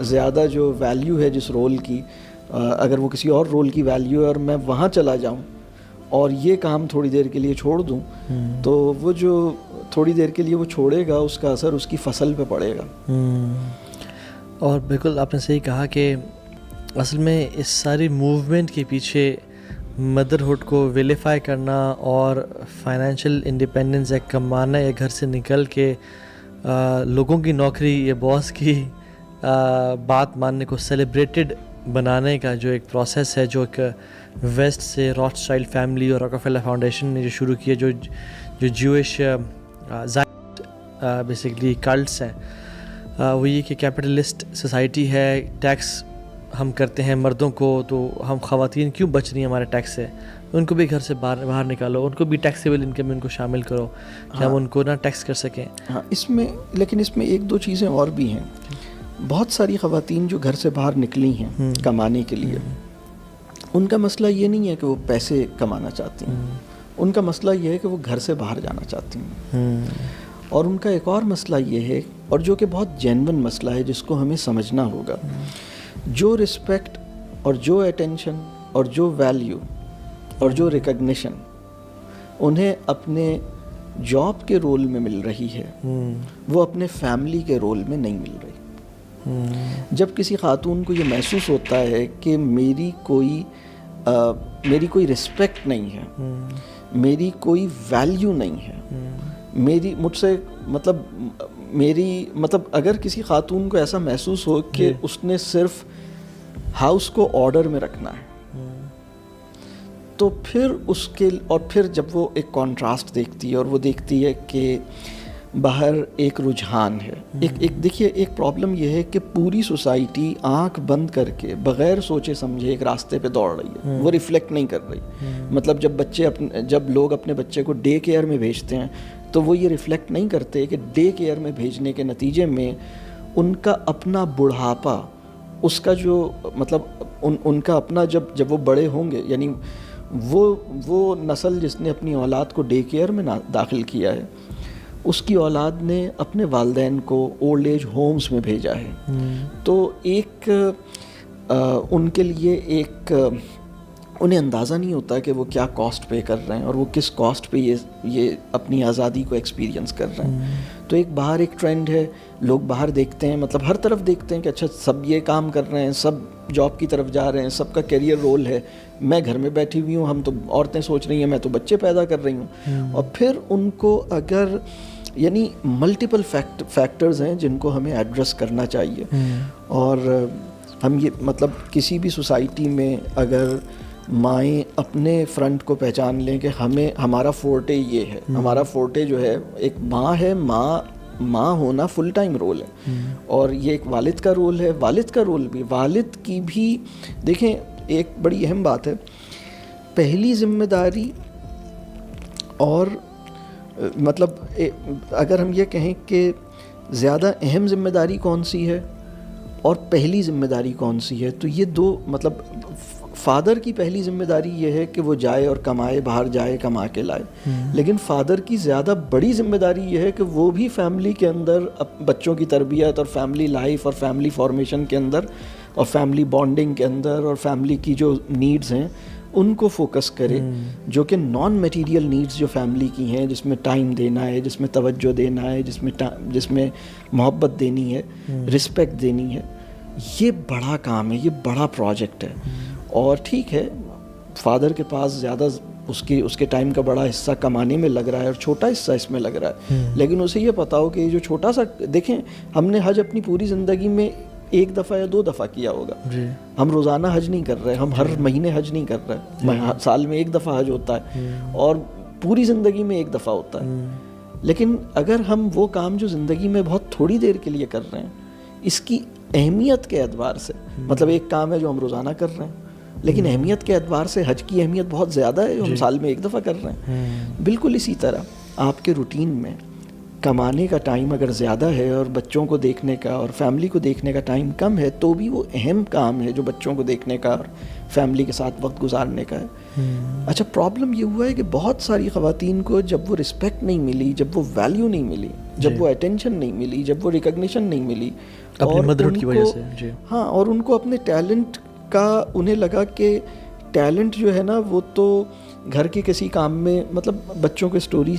زیادہ جو ویلیو ہے جس رول کی, اگر وہ کسی اور رول کی ویلیو ہے اور میں وہاں چلا جاؤں اور یہ کام تھوڑی دیر کے لیے چھوڑ دوں, تو وہ جو تھوڑی دیر کے لیے وہ چھوڑے گا اس کا اثر اس کی فصل پہ پڑے گا. اور بالکل آپ نے صحیح کہا کہ اصل میں اس ساری موومنٹ کے پیچھے مدرہڈ کو ویلیفائی کرنا اور فائنینشیل انڈیپینڈنس یا کمانا یا گھر سے نکل کے لوگوں کی نوکری یا باس کی بات ماننے کو سیلیبریٹڈ بنانے کا جو ایک پروسیس ہے, جو ایک ویسٹ سے روتھشائلڈ فیملی اور راکفیلر فاؤنڈیشن نے جو شروع کیا, جو جوئش بیسکلی کلٹس ہیں, وہ یہ کہ کیپٹلسٹ سوسائٹی ہے, ٹیکس ہم کرتے ہیں مردوں کو, تو ہم خواتین کیوں بچ رہی ہیں ہمارے ٹیکس سے, ان کو بھی گھر سے باہر نکالو, ان کو بھی ٹیکسیبل انکم میں ان کو شامل کرو کہ ہم ان کو نہ ٹیکس کر سکیں. ہاں لیکن اس میں ایک دو چیزیں اور بھی ہیں. بہت ساری خواتین جو گھر سے باہر نکلی ہیں کمانے کے لیے, ان کا مسئلہ یہ نہیں ہے کہ وہ پیسے کمانا چاہتی ہیں, ان کا مسئلہ یہ ہے کہ وہ گھر سے باہر جانا چاہتی ہیں. اور ان کا ایک اور مسئلہ یہ ہے, اور جو کہ بہت جینون مسئلہ ہے جس کو ہمیں سمجھنا ہوگا, جو رسپیکٹ اور جو اٹینشن اور جو ویلیو اور جو ریکگنیشن انہیں اپنے جاب کے رول میں مل رہی ہے, وہ اپنے فیملی کے رول میں نہیں مل رہی. جب کسی خاتون کو یہ محسوس ہوتا ہے کہ میری کوئی رسپیکٹ نہیں ہے, میری کوئی ویلیو نہیں ہے, مجھ سے مطلب اگر کسی خاتون کو ایسا محسوس ہو کہ اس نے صرف ہاؤس کو آرڈر میں رکھنا ہے, تو پھر جب وہ ایک کانٹراسٹ دیکھتی ہے اور وہ دیکھتی ہے کہ باہر ایک رجحان ہے, دیکھیے ایک پرابلم یہ ہے کہ پوری سوسائٹی آنکھ بند کر کے بغیر سوچے سمجھے ایک راستے پہ دوڑ رہی ہے, وہ ریفلیکٹ نہیں کر رہی. مطلب جب لوگ اپنے بچے کو ڈے کیئر میں بھیجتے ہیں تو وہ یہ ریفلیکٹ نہیں کرتے کہ ڈے کیئر میں بھیجنے کے نتیجے میں ان کا اپنا بڑھاپا, اس کا جو مطلب ان کا اپنا جب وہ بڑے ہوں گے, یعنی وہ نسل جس نے اپنی اولاد کو ڈے کیئر میں داخل کیا ہے, اس کی اولاد نے اپنے والدین کو اولڈ ایج ہومز میں بھیجا ہے. تو ایک ان کے لیے انہیں اندازہ نہیں ہوتا کہ وہ کیا کاسٹ پے کر رہے ہیں اور وہ کس کاسٹ پہ یہ اپنی آزادی کو ایکسپیرینس کر رہے ہیں. تو باہر ایک ٹرینڈ ہے, لوگ باہر دیکھتے ہیں, مطلب ہر طرف دیکھتے ہیں کہ اچھا سب یہ کام کر رہے ہیں, سب جاب کی طرف جا رہے ہیں, سب کا کیریئر رول ہے, میں گھر میں بیٹھی ہوئی ہوں, ہم تو عورتیں سوچ رہی ہیں میں تو بچے پیدا کر رہی ہوں. اور پھر ان کو اگر یعنی ملٹیپل فیکٹرز ہیں جن کو ہمیں ایڈریس کرنا چاہیے. اور ہم یہ مطلب کسی بھی سوسائٹی میں اگر مائیں اپنے فرنٹ کو پہچان لیں کہ ہمارا فورٹے یہ ہے, ہمارا فورٹے جو ہے ایک ماں ہے, ماں ہونا فل ٹائم رول ہے, اور یہ ایک والد کا رول ہے. والد کا رول بھی, والد کی بھی دیکھیں ایک بڑی اہم بات ہے, پہلی ذمہ داری اور مطلب اگر ہم یہ کہیں کہ زیادہ اہم ذمہ داری کون سی ہے اور پہلی ذمہ داری کون سی ہے, تو یہ دو مطلب فادر کی پہلی ذمہ داری یہ ہے کہ وہ جائے اور کمائے, باہر جائے کما کے لائے, لیکن فادر کی زیادہ بڑی ذمہ داری یہ ہے کہ وہ بھی فیملی کے اندر بچوں کی تربیت اور فیملی لائف اور فیملی فارمیشن کے اندر اور فیملی بانڈنگ کے اندر اور فیملی کی جو نیڈز ہیں ان کو فوکس کرے, جو کہ نان میٹیریل نیڈز جو فیملی کی ہیں, جس میں ٹائم دینا ہے, جس میں توجہ دینا ہے, جس میں محبت دینی ہے, رسپیکٹ دینی ہے. یہ بڑا کام ہے, یہ بڑا پروجیکٹ ہے. اور ٹھیک ہے فادر کے پاس زیادہ اس کے ٹائم کا بڑا حصہ کمانے میں لگ رہا ہے اور چھوٹا حصہ اس میں لگ رہا ہے, لیکن اسے یہ پتا ہو کہ یہ جو چھوٹا سا, دیکھیں ہم نے حج اپنی پوری زندگی میں ایک دفعہ یا 2 دفعہ کیا ہوگا, ہم روزانہ حج نہیں کر رہے, ہم ہر مہینے حج نہیں کر رہے, سال میں 1 دفعہ حج ہوتا ہے اور پوری زندگی میں 1 دفعہ ہوتا ہے. لیکن اگر ہم وہ کام جو زندگی میں بہت تھوڑی دیر کے لیے کر رہے ہیں, اس کی اہمیت کے اعتبار سے, مطلب ایک کام ہے جو ہم روزانہ کر رہے ہیں لیکن اہمیت کے اعتبار سے حج کی اہمیت بہت زیادہ ہے جو ہم سال میں 1 دفعہ کر رہے ہیں. بالکل اسی طرح آپ کے روٹین میں کمانے کا ٹائم اگر زیادہ ہے اور بچوں کو دیکھنے کا اور فیملی کو دیکھنے کا ٹائم کم ہے, تو بھی وہ اہم کام ہے جو بچوں کو دیکھنے کا اور فیملی کے ساتھ وقت گزارنے کا ہے. اچھا پرابلم یہ ہوا ہے کہ بہت ساری خواتین کو جب وہ رسپیکٹ نہیں ملی, جب وہ ویلیو نہیں ملی, جب وہ اٹینشن نہیں ملی, جب وہ ریکگنیشن نہیں ملی, اپنی مدر کی وجہ سے, ہاں, اور ان کو اپنے ٹیلنٹ کا انہیں لگا کہ ٹیلنٹ جو ہے نا وہ تو گھر کے کسی کام میں, مطلب بچوں کے سٹوری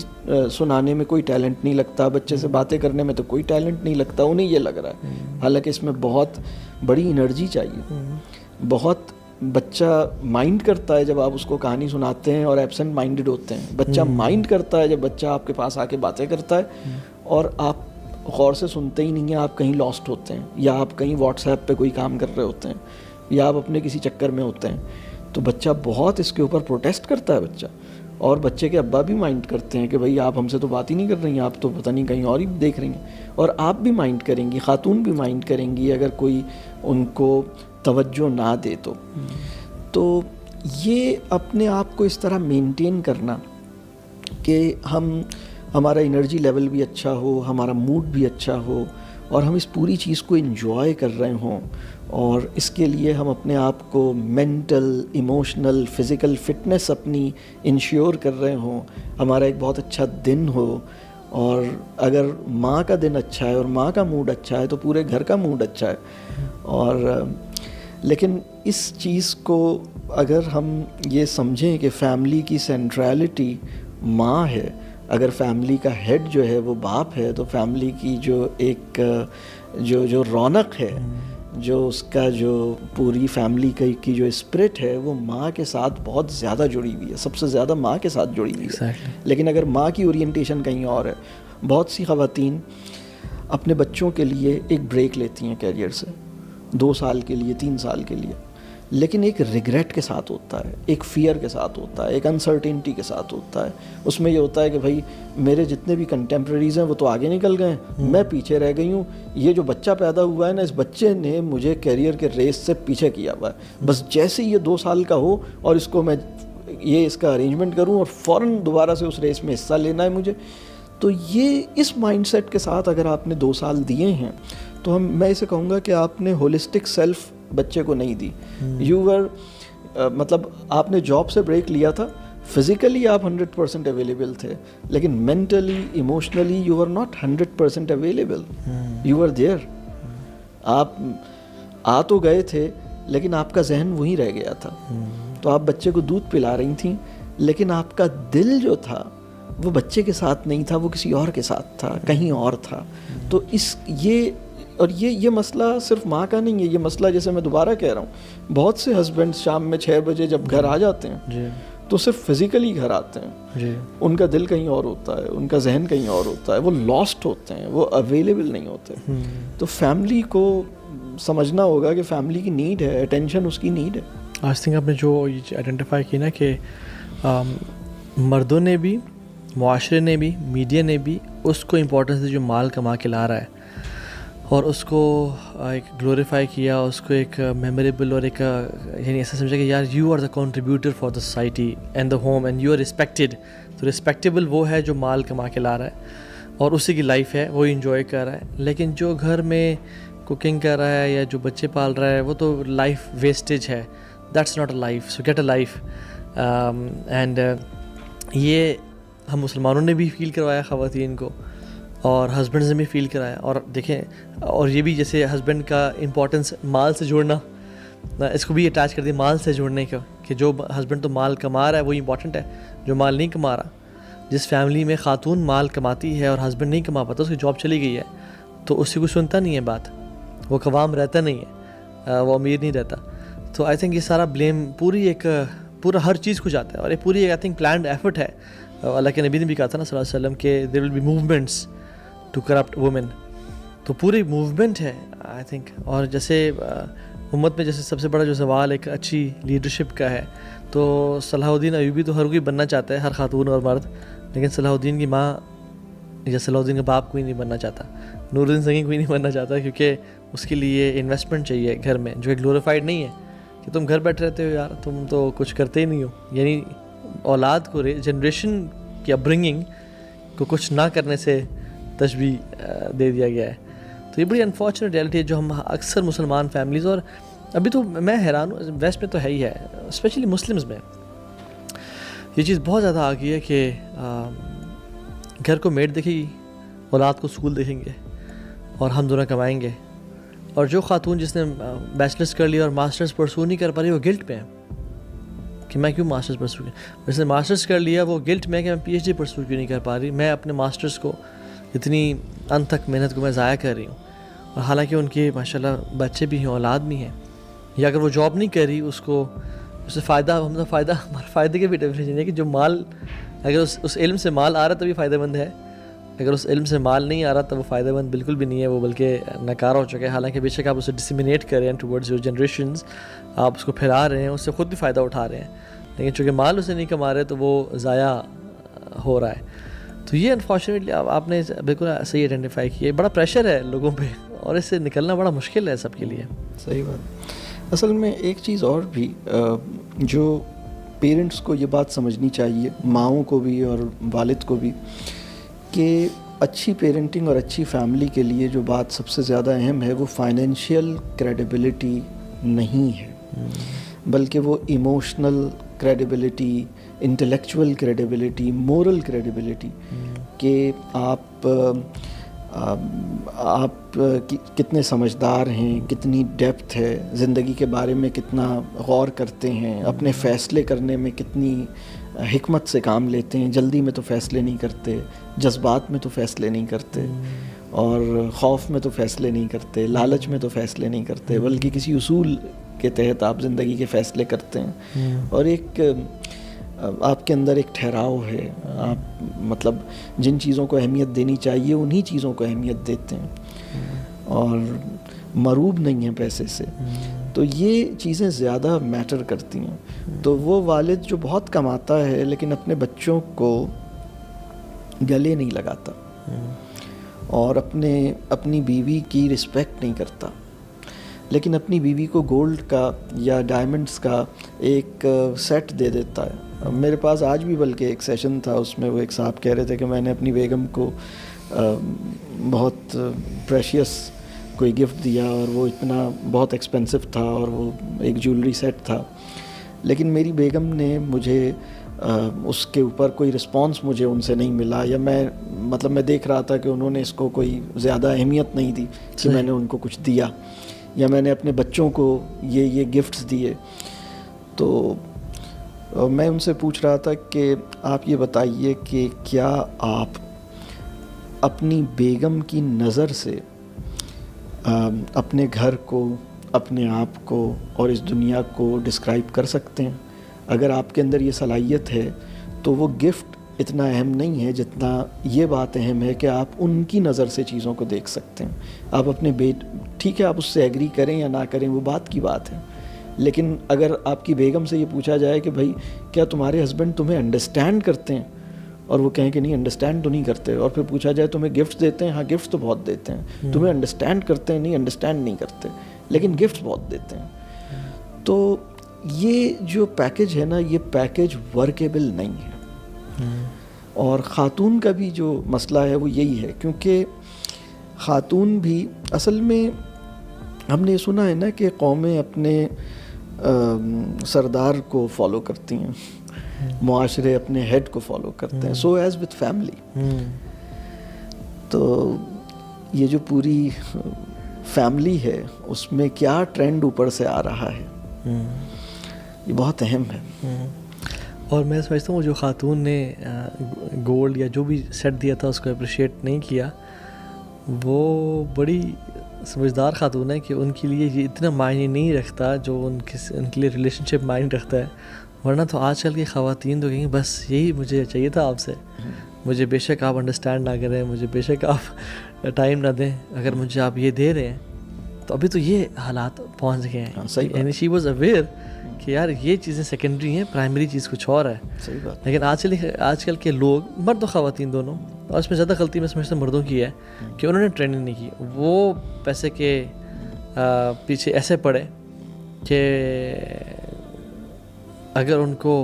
سنانے میں کوئی ٹیلنٹ نہیں لگتا, بچے سے باتیں کرنے میں تو کوئی ٹیلنٹ نہیں لگتا, انہیں یہ لگ رہا ہے. حالانکہ اس میں بہت بڑی انرجی چاہیے. بہت بچہ مائنڈ کرتا ہے جب آپ اس کو کہانی سناتے ہیں اور ایبسنٹ مائنڈڈ ہوتے ہیں. بچہ مائنڈ کرتا ہے جب بچہ آپ کے پاس آ کے باتیں کرتا ہے اور آپ غور سے سنتے ہی نہیں ہیں, آپ کہیں لاسٹ ہوتے ہیں یا آپ کہیں واٹس ایپ پہ کوئی کام کر رہے ہوتے ہیں یا آپ اپنے کسی چکر میں ہوتے ہیں. تو بچہ بہت اس کے اوپر پروٹیسٹ کرتا ہے بچہ, اور بچے کے ابا بھی مائنڈ کرتے ہیں کہ بھائی آپ ہم سے تو بات ہی نہیں کر رہی ہیں, آپ تو پتہ نہیں کہیں اور ہی دیکھ رہی ہیں. اور آپ بھی مائنڈ کریں گی, خاتون بھی مائنڈ کریں گی اگر کوئی ان کو توجہ نہ دے تو. تو یہ اپنے آپ کو اس طرح مینٹین کرنا کہ ہمارا انرجی لیول بھی اچھا ہو, ہمارا موڈ بھی اچھا ہو اور ہم اس پوری چیز کو انجوائے کر رہے ہوں, اور اس کے لیے ہم اپنے آپ کو مینٹل, ایموشنل, فزیکل فٹنس اپنی انشیور کر رہے ہوں, ہمارا ایک بہت اچھا دن ہو. اور اگر ماں کا دن اچھا ہے اور ماں کا موڈ اچھا ہے تو پورے گھر کا موڈ اچھا ہے. اور لیکن اس چیز کو اگر ہم یہ سمجھیں کہ فیملی کی سینٹرالٹی ماں ہے, اگر فیملی کا ہیڈ جو ہے وہ باپ ہے, تو فیملی کی جو ایک جو رونق ہے, جو اس کا جو پوری فیملی کی جو اسپرٹ ہے وہ ماں کے ساتھ بہت زیادہ جڑی ہوئی ہے, سب سے زیادہ ماں کے ساتھ جڑی ہوئی ہے. لیکن اگر ماں کی اورینٹیشن کہیں اور ہے, بہت سی خواتین اپنے بچوں کے لیے ایک بریک لیتی ہیں کیریئر سے, 2 سال کے لیے, 3 سال کے لیے, لیکن ایک ریگریٹ کے ساتھ ہوتا ہے, ایک فیئر کے ساتھ ہوتا ہے, ایک انسرٹینٹی کے ساتھ ہوتا ہے. اس میں یہ ہوتا ہے کہ بھائی میرے جتنے بھی کنٹمپریریز ہیں وہ تو آگے نکل گئے ہیں, میں پیچھے رہ گئی ہوں. یہ جو بچہ پیدا ہوا ہے نا, اس بچے نے مجھے کیریئر کے ریس سے پیچھے کیا ہوا ہے. بس جیسے یہ 2 سال کا ہو اور اس کو میں اس کا ارینجمنٹ کروں اور فوراً دوبارہ سے اس ریس میں حصہ لینا ہے مجھے. تو یہ اس مائنڈ سیٹ کے ساتھ اگر آپ نے 2 سال دیے ہیں تو میں اسے کہوں گا کہ آپ نے ہولسٹک سیلف بچے کو نہیں دی. یو ور مطلب آپ نے جاب سے بریک لیا تھا, فزیکلی آپ 100% اویلیبل تھے, لیکن mentally, emotionally you were not 100% available. You were there, آپ آ تو گئے تھے لیکن آپ کا ذہن وہیں رہ گیا تھا. تو آپ بچے کو دودھ پلا رہی تھیں لیکن آپ کا دل جو تھا وہ بچے کے ساتھ نہیں تھا, وہ کسی اور کے ساتھ تھا, کہیں اور تھا. تو یہ مسئلہ صرف ماں کا نہیں ہے, یہ مسئلہ جیسے میں دوبارہ کہہ رہا ہوں, بہت سے ہسبینڈ شام میں 6 بجے جب گھر آ جاتے ہیں تو صرف فزیکلی گھر آتے ہیں, جی ان کا دل کہیں اور ہوتا ہے, ان کا ذہن کہیں اور ہوتا ہے, وہ لاسٹ ہوتے ہیں, وہ اویلیبل نہیں ہوتے. تو فیملی کو سمجھنا ہوگا کہ فیملی کی نیڈ ہے, اٹینشن اس کی نیڈ ہے. آج تک آپ نے جو آئیڈینٹیفائی کی نا کہ مردوں نے بھی, معاشرے نے بھی, میڈیا نے بھی اس کو امپورٹنس دی جو مال کما کے لا رہا ہے, اور اس کو ایک گلوریفائی کیا, اس کو ایک میموریبل اور ایک یعنی ایسا سمجھا کہ یار you are the contributor for the society and the home and you are respected. تو رسپیکٹیبل وہ ہے جو مال کما کے لا رہا ہے اور اسی کی لائف ہے, وہ انجوائے کر رہا ہے. لیکن جو گھر میں کوکنگ کر رہا ہے یا جو بچے پال رہا ہے وہ تو لائف ویسٹیج ہے. That's not a life, so get a life. And یہ ہم مسلمانوں نے بھی فیل کروایا خواتین کو, اور ہسبینڈز نے بھی فیل کرایا. اور دیکھیں, اور یہ بھی جیسے ہسبینڈ کا امپورٹنس مال سے جوڑنا, اس کو بھی اٹیچ کر دیا مال سے جوڑنے کا, کہ جو ہسبینڈ تو مال کما رہا ہے وہی امپورٹنٹ ہے, جو مال نہیں کما رہا. جس فیملی میں خاتون مال کماتی ہے اور ہسبینڈ نہیں کما پاتا, اس کی جاب چلی گئی ہے, تو اس سے کوئی سنتا نہیں ہے بات, وہ قوام رہتا نہیں ہے, وہ امیر نہیں رہتا. تو آئی تھنک یہ سارا بلیم پورا ہر چیز کو جاتا ہے, اور یہ پوری ایک آئی تھنک پلانڈ ایفرٹ ہے. اللہ کے نبی نے بھی کہا تھا نا صلی اللہ علیہ وسلم کہ there will be movements to corrupt women. تو پوری موومنٹ ہے آئی تھنک. اور جیسے امت میں جیسے سب سے بڑا جو سوال ایک اچھی لیڈرشپ کا ہے, تو صلاح الدین ایوبی تو ہر کوئی بننا چاہتا ہے, ہر خاتون اور مرد, لیکن صلاح الدین کی ماں یا صلاح الدین کا باپ کوئی نہیں بننا چاہتا, نور الدین سنگی کوئی نہیں بننا چاہتا, کیونکہ اس کے لیے انویسٹمنٹ چاہیے گھر میں, جو گلوریفائڈ نہیں ہے کہ تم گھر بیٹھے رہتے ہو یار, تم تو کچھ کرتے ہی نہیں ہو. یعنی اولاد کو, جنریشن کی اپ برنگنگ کو کچھ نہ کرنے سے تشبیہ دے دیا گیا ہے. تو یہ بڑی انفارچونیٹ ریئلٹی ہے جو ہم اکثر مسلمان فیملیز, اور ابھی تو میں حیران ہوں, ویسٹ میں تو ہے ہی ہے, اسپیشلی مسلمز میں یہ چیز بہت زیادہ آ گئی ہے کہ گھر کو میڈ دیکھے گی, اولاد کو اسکول دیکھیں گے, اور ہم دونوں کمائیں گے. اور جو خاتون جس نے بیچلرس کر لیا اور ماسٹرز پرسو نہیں کر پا رہی, وہ گلٹ میں ہے کہ میں کیوں ماسٹرز پرسو کیا. جس نے ماسٹرز کر لیا وہ گلٹ میں ہے کہ میں پی ایچ ڈی پرسو کیوں نہیں کر پا رہی, میں اپنے ماسٹرز کو اتنی انتھک محنت کو میں ضائع کر رہی ہوں. اور حالانکہ ان کے ماشاءاللہ بچے بھی ہیں, اولاد بھی ہیں. یا اگر وہ جاب نہیں کر رہی, اس کو اس سے فائدہ, ہمارے فائدے کے بھی ڈیفینیشن ہے کہ جو مال, اگر اس علم سے مال آ رہا ہے تبھی فائدہ مند ہے, اگر اس علم سے مال نہیں آ رہا تو وہ فائدہ مند بالکل بھی نہیں ہے, وہ بلکہ ناکارہ ہو چکا ہے. حالانکہ بے شک آپ اسے ڈسیمینیٹ کر رہے ہیں ٹورڈز یور جنریشنز, آپ اس کو پھیلا رہے ہیں, اس سے خود بھی فائدہ اٹھا رہے ہیں, لیکن چونکہ مال اسے نہیں کما رہے تو وہ ضائع ہو رہا ہے. تو یہ انفارچونیٹلی آپ نے بالکل صحیح آئیڈینٹیفائی کیا, بڑا پریشر ہے لوگوں پہ, اور اس سے نکلنا بڑا مشکل ہے سب کے لیے. صحیح بات. اصل میں ایک چیز اور بھی جو پیرنٹس کو یہ بات سمجھنی چاہیے, ماؤں کو بھی اور والد کو بھی, کہ اچھی پیرنٹنگ اور اچھی فیملی کے لیے جو بات سب سے زیادہ اہم ہے وہ فائنینشیل کریڈیبلٹی نہیں ہے, بلکہ وہ emotional credibility, intellectual credibility, moral credibility, کہ آپ کتنے سمجھدار ہیں, کتنی ڈیپتھ ہے زندگی کے بارے میں, کتنا غور کرتے ہیں, اپنے فیصلے کرنے میں کتنی حکمت سے کام لیتے ہیں, جلدی میں تو فیصلے نہیں کرتے, جذبات میں تو فیصلے نہیں کرتے, اور خوف میں تو فیصلے نہیں کرتے, لالچ میں تو فیصلے نہیں کرتے, بلکہ کسی اصول کے تحت آپ زندگی کے فیصلے کرتے ہیں. اور ایک آپ کے اندر ایک ٹھہراؤ ہے, آپ مطلب جن چیزوں کو اہمیت دینی چاہیے انہی چیزوں کو اہمیت دیتے ہیں, اور مروب نہیں ہیں پیسے سے. تو یہ چیزیں زیادہ میٹر کرتی ہیں. تو وہ والد جو بہت کماتا ہے لیکن اپنے بچوں کو گلے نہیں لگاتا, اور اپنی بیوی کی رسپیکٹ نہیں کرتا, لیکن اپنی بیوی کو گولڈ کا یا ڈائمنڈس کا ایک سیٹ دے دیتا ہے. میرے پاس آج بھی بلکہ ایک سیشن تھا, اس میں وہ ایک صاحب کہہ رہے تھے کہ میں نے اپنی بیگم کو بہت پریشیس کوئی گفٹ دیا, اور وہ اتنا بہت ایکسپینسو تھا, اور وہ ایک جیولری سیٹ تھا, لیکن میری بیگم نے مجھے اس کے اوپر کوئی رسپانس مجھے ان سے نہیں ملا, یا میں دیکھ رہا تھا کہ انہوں نے اس کو کوئی زیادہ اہمیت نہیں دی کہ میں نے ان کو کچھ دیا, یا میں نے اپنے بچوں کو یہ گفٹس دیے. تو میں ان سے پوچھ رہا تھا کہ آپ یہ بتائیے کہ کیا آپ اپنی بیگم کی نظر سے اپنے گھر کو, اپنے آپ کو اور اس دنیا کو ڈسکرائب کر سکتے ہیں؟ اگر آپ کے اندر یہ صلاحیت ہے تو وہ گفٹ اتنا اہم نہیں ہے جتنا یہ بات اہم ہے کہ آپ ان کی نظر سے چیزوں کو دیکھ سکتے ہیں. آپ اپنے ٹھیک ہے آپ اس سے ایگری کریں یا نہ کریں وہ بات کی بات ہے, لیکن اگر آپ کی بیگم سے یہ پوچھا جائے کہ بھائی کیا تمہارے ہسبینڈ تمہیں انڈرسٹینڈ کرتے ہیں, اور وہ کہیں کہ نہیں انڈرسٹینڈ تو نہیں کرتے, اور پھر پوچھا جائے تمہیں گفٹ دیتے ہیں, ہاں گفٹ تو بہت دیتے ہیں, تمہیں انڈرسٹینڈ کرتے ہیں, نہیں انڈرسٹینڈ نہیں کرتے, لیکن گفٹ بہت دیتے ہیں, تو یہ جو پیکج ہے نا یہ پیکج ورکیبل نہیں ہے. اور خاتون کا بھی جو مسئلہ ہے وہ یہی ہے, کیونکہ خاتون بھی اصل میں ہم نے سنا ہے نا کہ قومیں اپنے سردار کو فالو کرتی ہیں, معاشرے اپنے ہیڈ کو فالو کرتے ہیں, سو ایز وتھ فیملی. تو یہ جو پوری فیملی ہے اس میں کیا ٹرینڈ اوپر سے آ رہا ہے یہ بہت اہم ہے. اور میں سمجھتا ہوں جو خاتون نے گولڈ یا جو بھی سیٹ دیا تھا اس کو اپریشیٹ نہیں کیا, وہ بڑی سمجھدار خاتون ہے کہ ان کے لیے یہ اتنا معنی نہیں رکھتا جو ان کے لیے ریلیشن شپ معنی رکھتا ہے. ورنہ تو آج کل کی خواتین تو کہیں بس یہی مجھے چاہیے تھا آپ سے, مجھے بے شک آپ انڈرسٹینڈ نہ کریں, مجھے بے شک آپ ٹائم نہ دیں, اگر مجھے آپ یہ دے رہے ہیں تو ابھی تو یہ حالات پہنچ گئے ہیں. یعنی شی واز اویئر کہ یار یہ چیزیں سیکنڈری ہیں, پرائمری چیز کچھ اور ہے. صحیح بات. لیکن آج کل کے لوگ, مرد و خواتین دونوں, اور اس میں زیادہ غلطی میں سمجھتا ہوں مردوں کی ہے کہ انہوں نے ٹریننگ نہیں کی. وہ پیسے کے پیچھے ایسے پڑے کہ اگر ان کو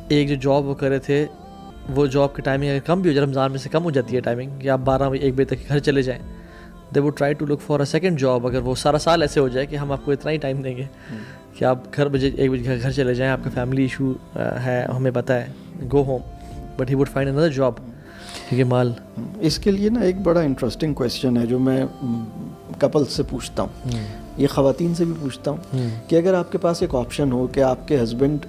ایک جو جاب وہ کرے تھے وہ جاب کی ٹائمنگ اگر کم بھی ہو جائے, رمضان میں سے کم ہو جاتی ہے ٹائمنگ کہ آپ 12 بجے 1 بجے تک گھر چلے جائیں, they would try to look for a second job. اگر وہ سارا سال ایسے ہو جائے کہ ہم آپ کو اتنا ہی ٹائم دیں گے کہ آپ 1 بجے گھر چلے جائیں, آپ کا فیملی ایشو ہے ہمیں پتہ ہے, go home, but he would find another job. کیونکہ مال اس کے لیے نا ایک بڑا انٹرسٹنگ کویسچن ہے جو میں کپل سے پوچھتا ہوں, یہ خواتین سے بھی پوچھتا ہوں کہ اگر آپ کے پاس ایک آپشن ہو کہ آپ کے ہسبینڈ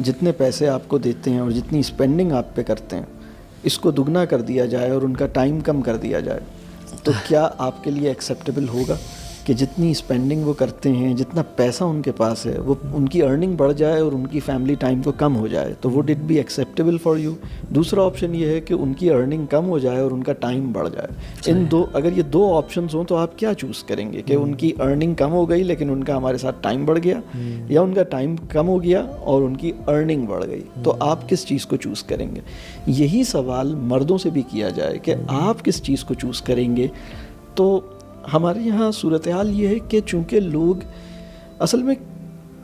جتنے پیسے آپ کو دیتے ہیں اور جتنی اسپینڈنگ آپ پہ کرتے ہیں اس کو دگنا کر دیا جائے اور ان کا ٹائم کم کر دیا جائے, تو کیا آپ کے لیے ایکسیپٹیبل ہوگا کہ جتنی اسپینڈنگ وہ کرتے ہیں, جتنا پیسہ ان کے پاس ہے, وہ ان کی ارننگ بڑھ جائے اور ان کی فیملی ٹائم کو کم ہو جائے, تو would it be acceptable for you? دوسرا آپشن یہ ہے کہ ان کی ارننگ کم ہو جائے اور ان کا ٹائم بڑھ جائے. ان دو, اگر یہ 2 آپشنز ہوں تو آپ کیا چوز کریں گے, کہ ان کی ارننگ کم ہو گئی لیکن ان کا ہمارے ساتھ ٹائم بڑھ گیا, یا ان کا ٹائم کم ہو گیا اور ان کی ارننگ بڑھ گئی, تو آپ کس چیز کو چوز کریں گے؟ یہی سوال مردوں سے بھی کیا جائے کہ آپ کس چیز کو چوز کریں گے. تو ہمارے یہاں صورتحال یہ ہے کہ چونکہ لوگ اصل میں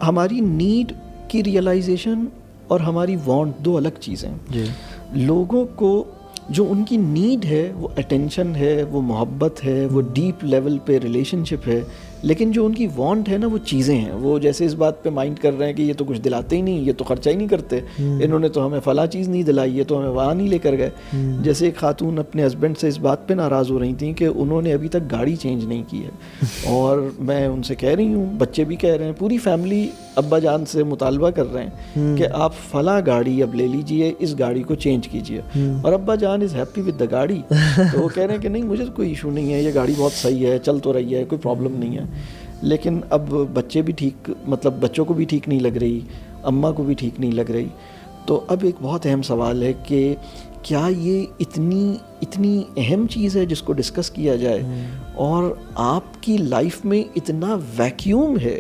ہماری نیڈ کی ریئلائزیشن اور ہماری وانٹ 2 الگ چیزیں ہیں. لوگوں کو جو ان کی نیڈ ہے وہ اٹینشن ہے, وہ محبت ہے, وہ ڈیپ لیول پہ ریلیشن شپ ہے, لیکن جو ان کی وانٹ ہے نا وہ چیزیں ہیں. وہ جیسے اس بات پہ مائنڈ کر رہے ہیں کہ یہ تو کچھ دلاتے ہی نہیں, یہ تو خرچہ ہی نہیں کرتے, انہوں نے تو ہمیں فلاں چیز نہیں دلائی, یہ تو ہمیں وہاں نہیں لے کر گئے. جیسے ایک خاتون اپنے ہسبینڈ سے اس بات پہ ناراض ہو رہی تھیں کہ انہوں نے ابھی تک گاڑی چینج نہیں کی ہے, اور میں ان سے کہہ رہی ہوں, بچے بھی کہہ رہے ہیں, پوری فیملی ابا جان سے مطالبہ کر رہے ہیں کہ آپ فلاں گاڑی اب لے لیجئے, اس گاڑی کو چینج کیجئے, اور ابا جان از ہیپی ود دا گاڑی. تو وہ کہہ رہے ہیں کہ نہیں مجھے کوئی ایشو نہیں ہے, یہ گاڑی بہت صحیح ہے, چل تو رہی ہے, کوئی پرابلم نہیں ہے. لیکن اب بچے بھی ٹھیک, مطلب بچوں کو بھی ٹھیک نہیں لگ رہی, اماں کو بھی ٹھیک نہیں لگ رہی. تو اب ایک بہت اہم سوال ہے کہ کیا یہ اتنی اہم چیز ہے جس کو ڈسکس کیا جائے, اور آپ کی لائف میں اتنا ویکیوم ہے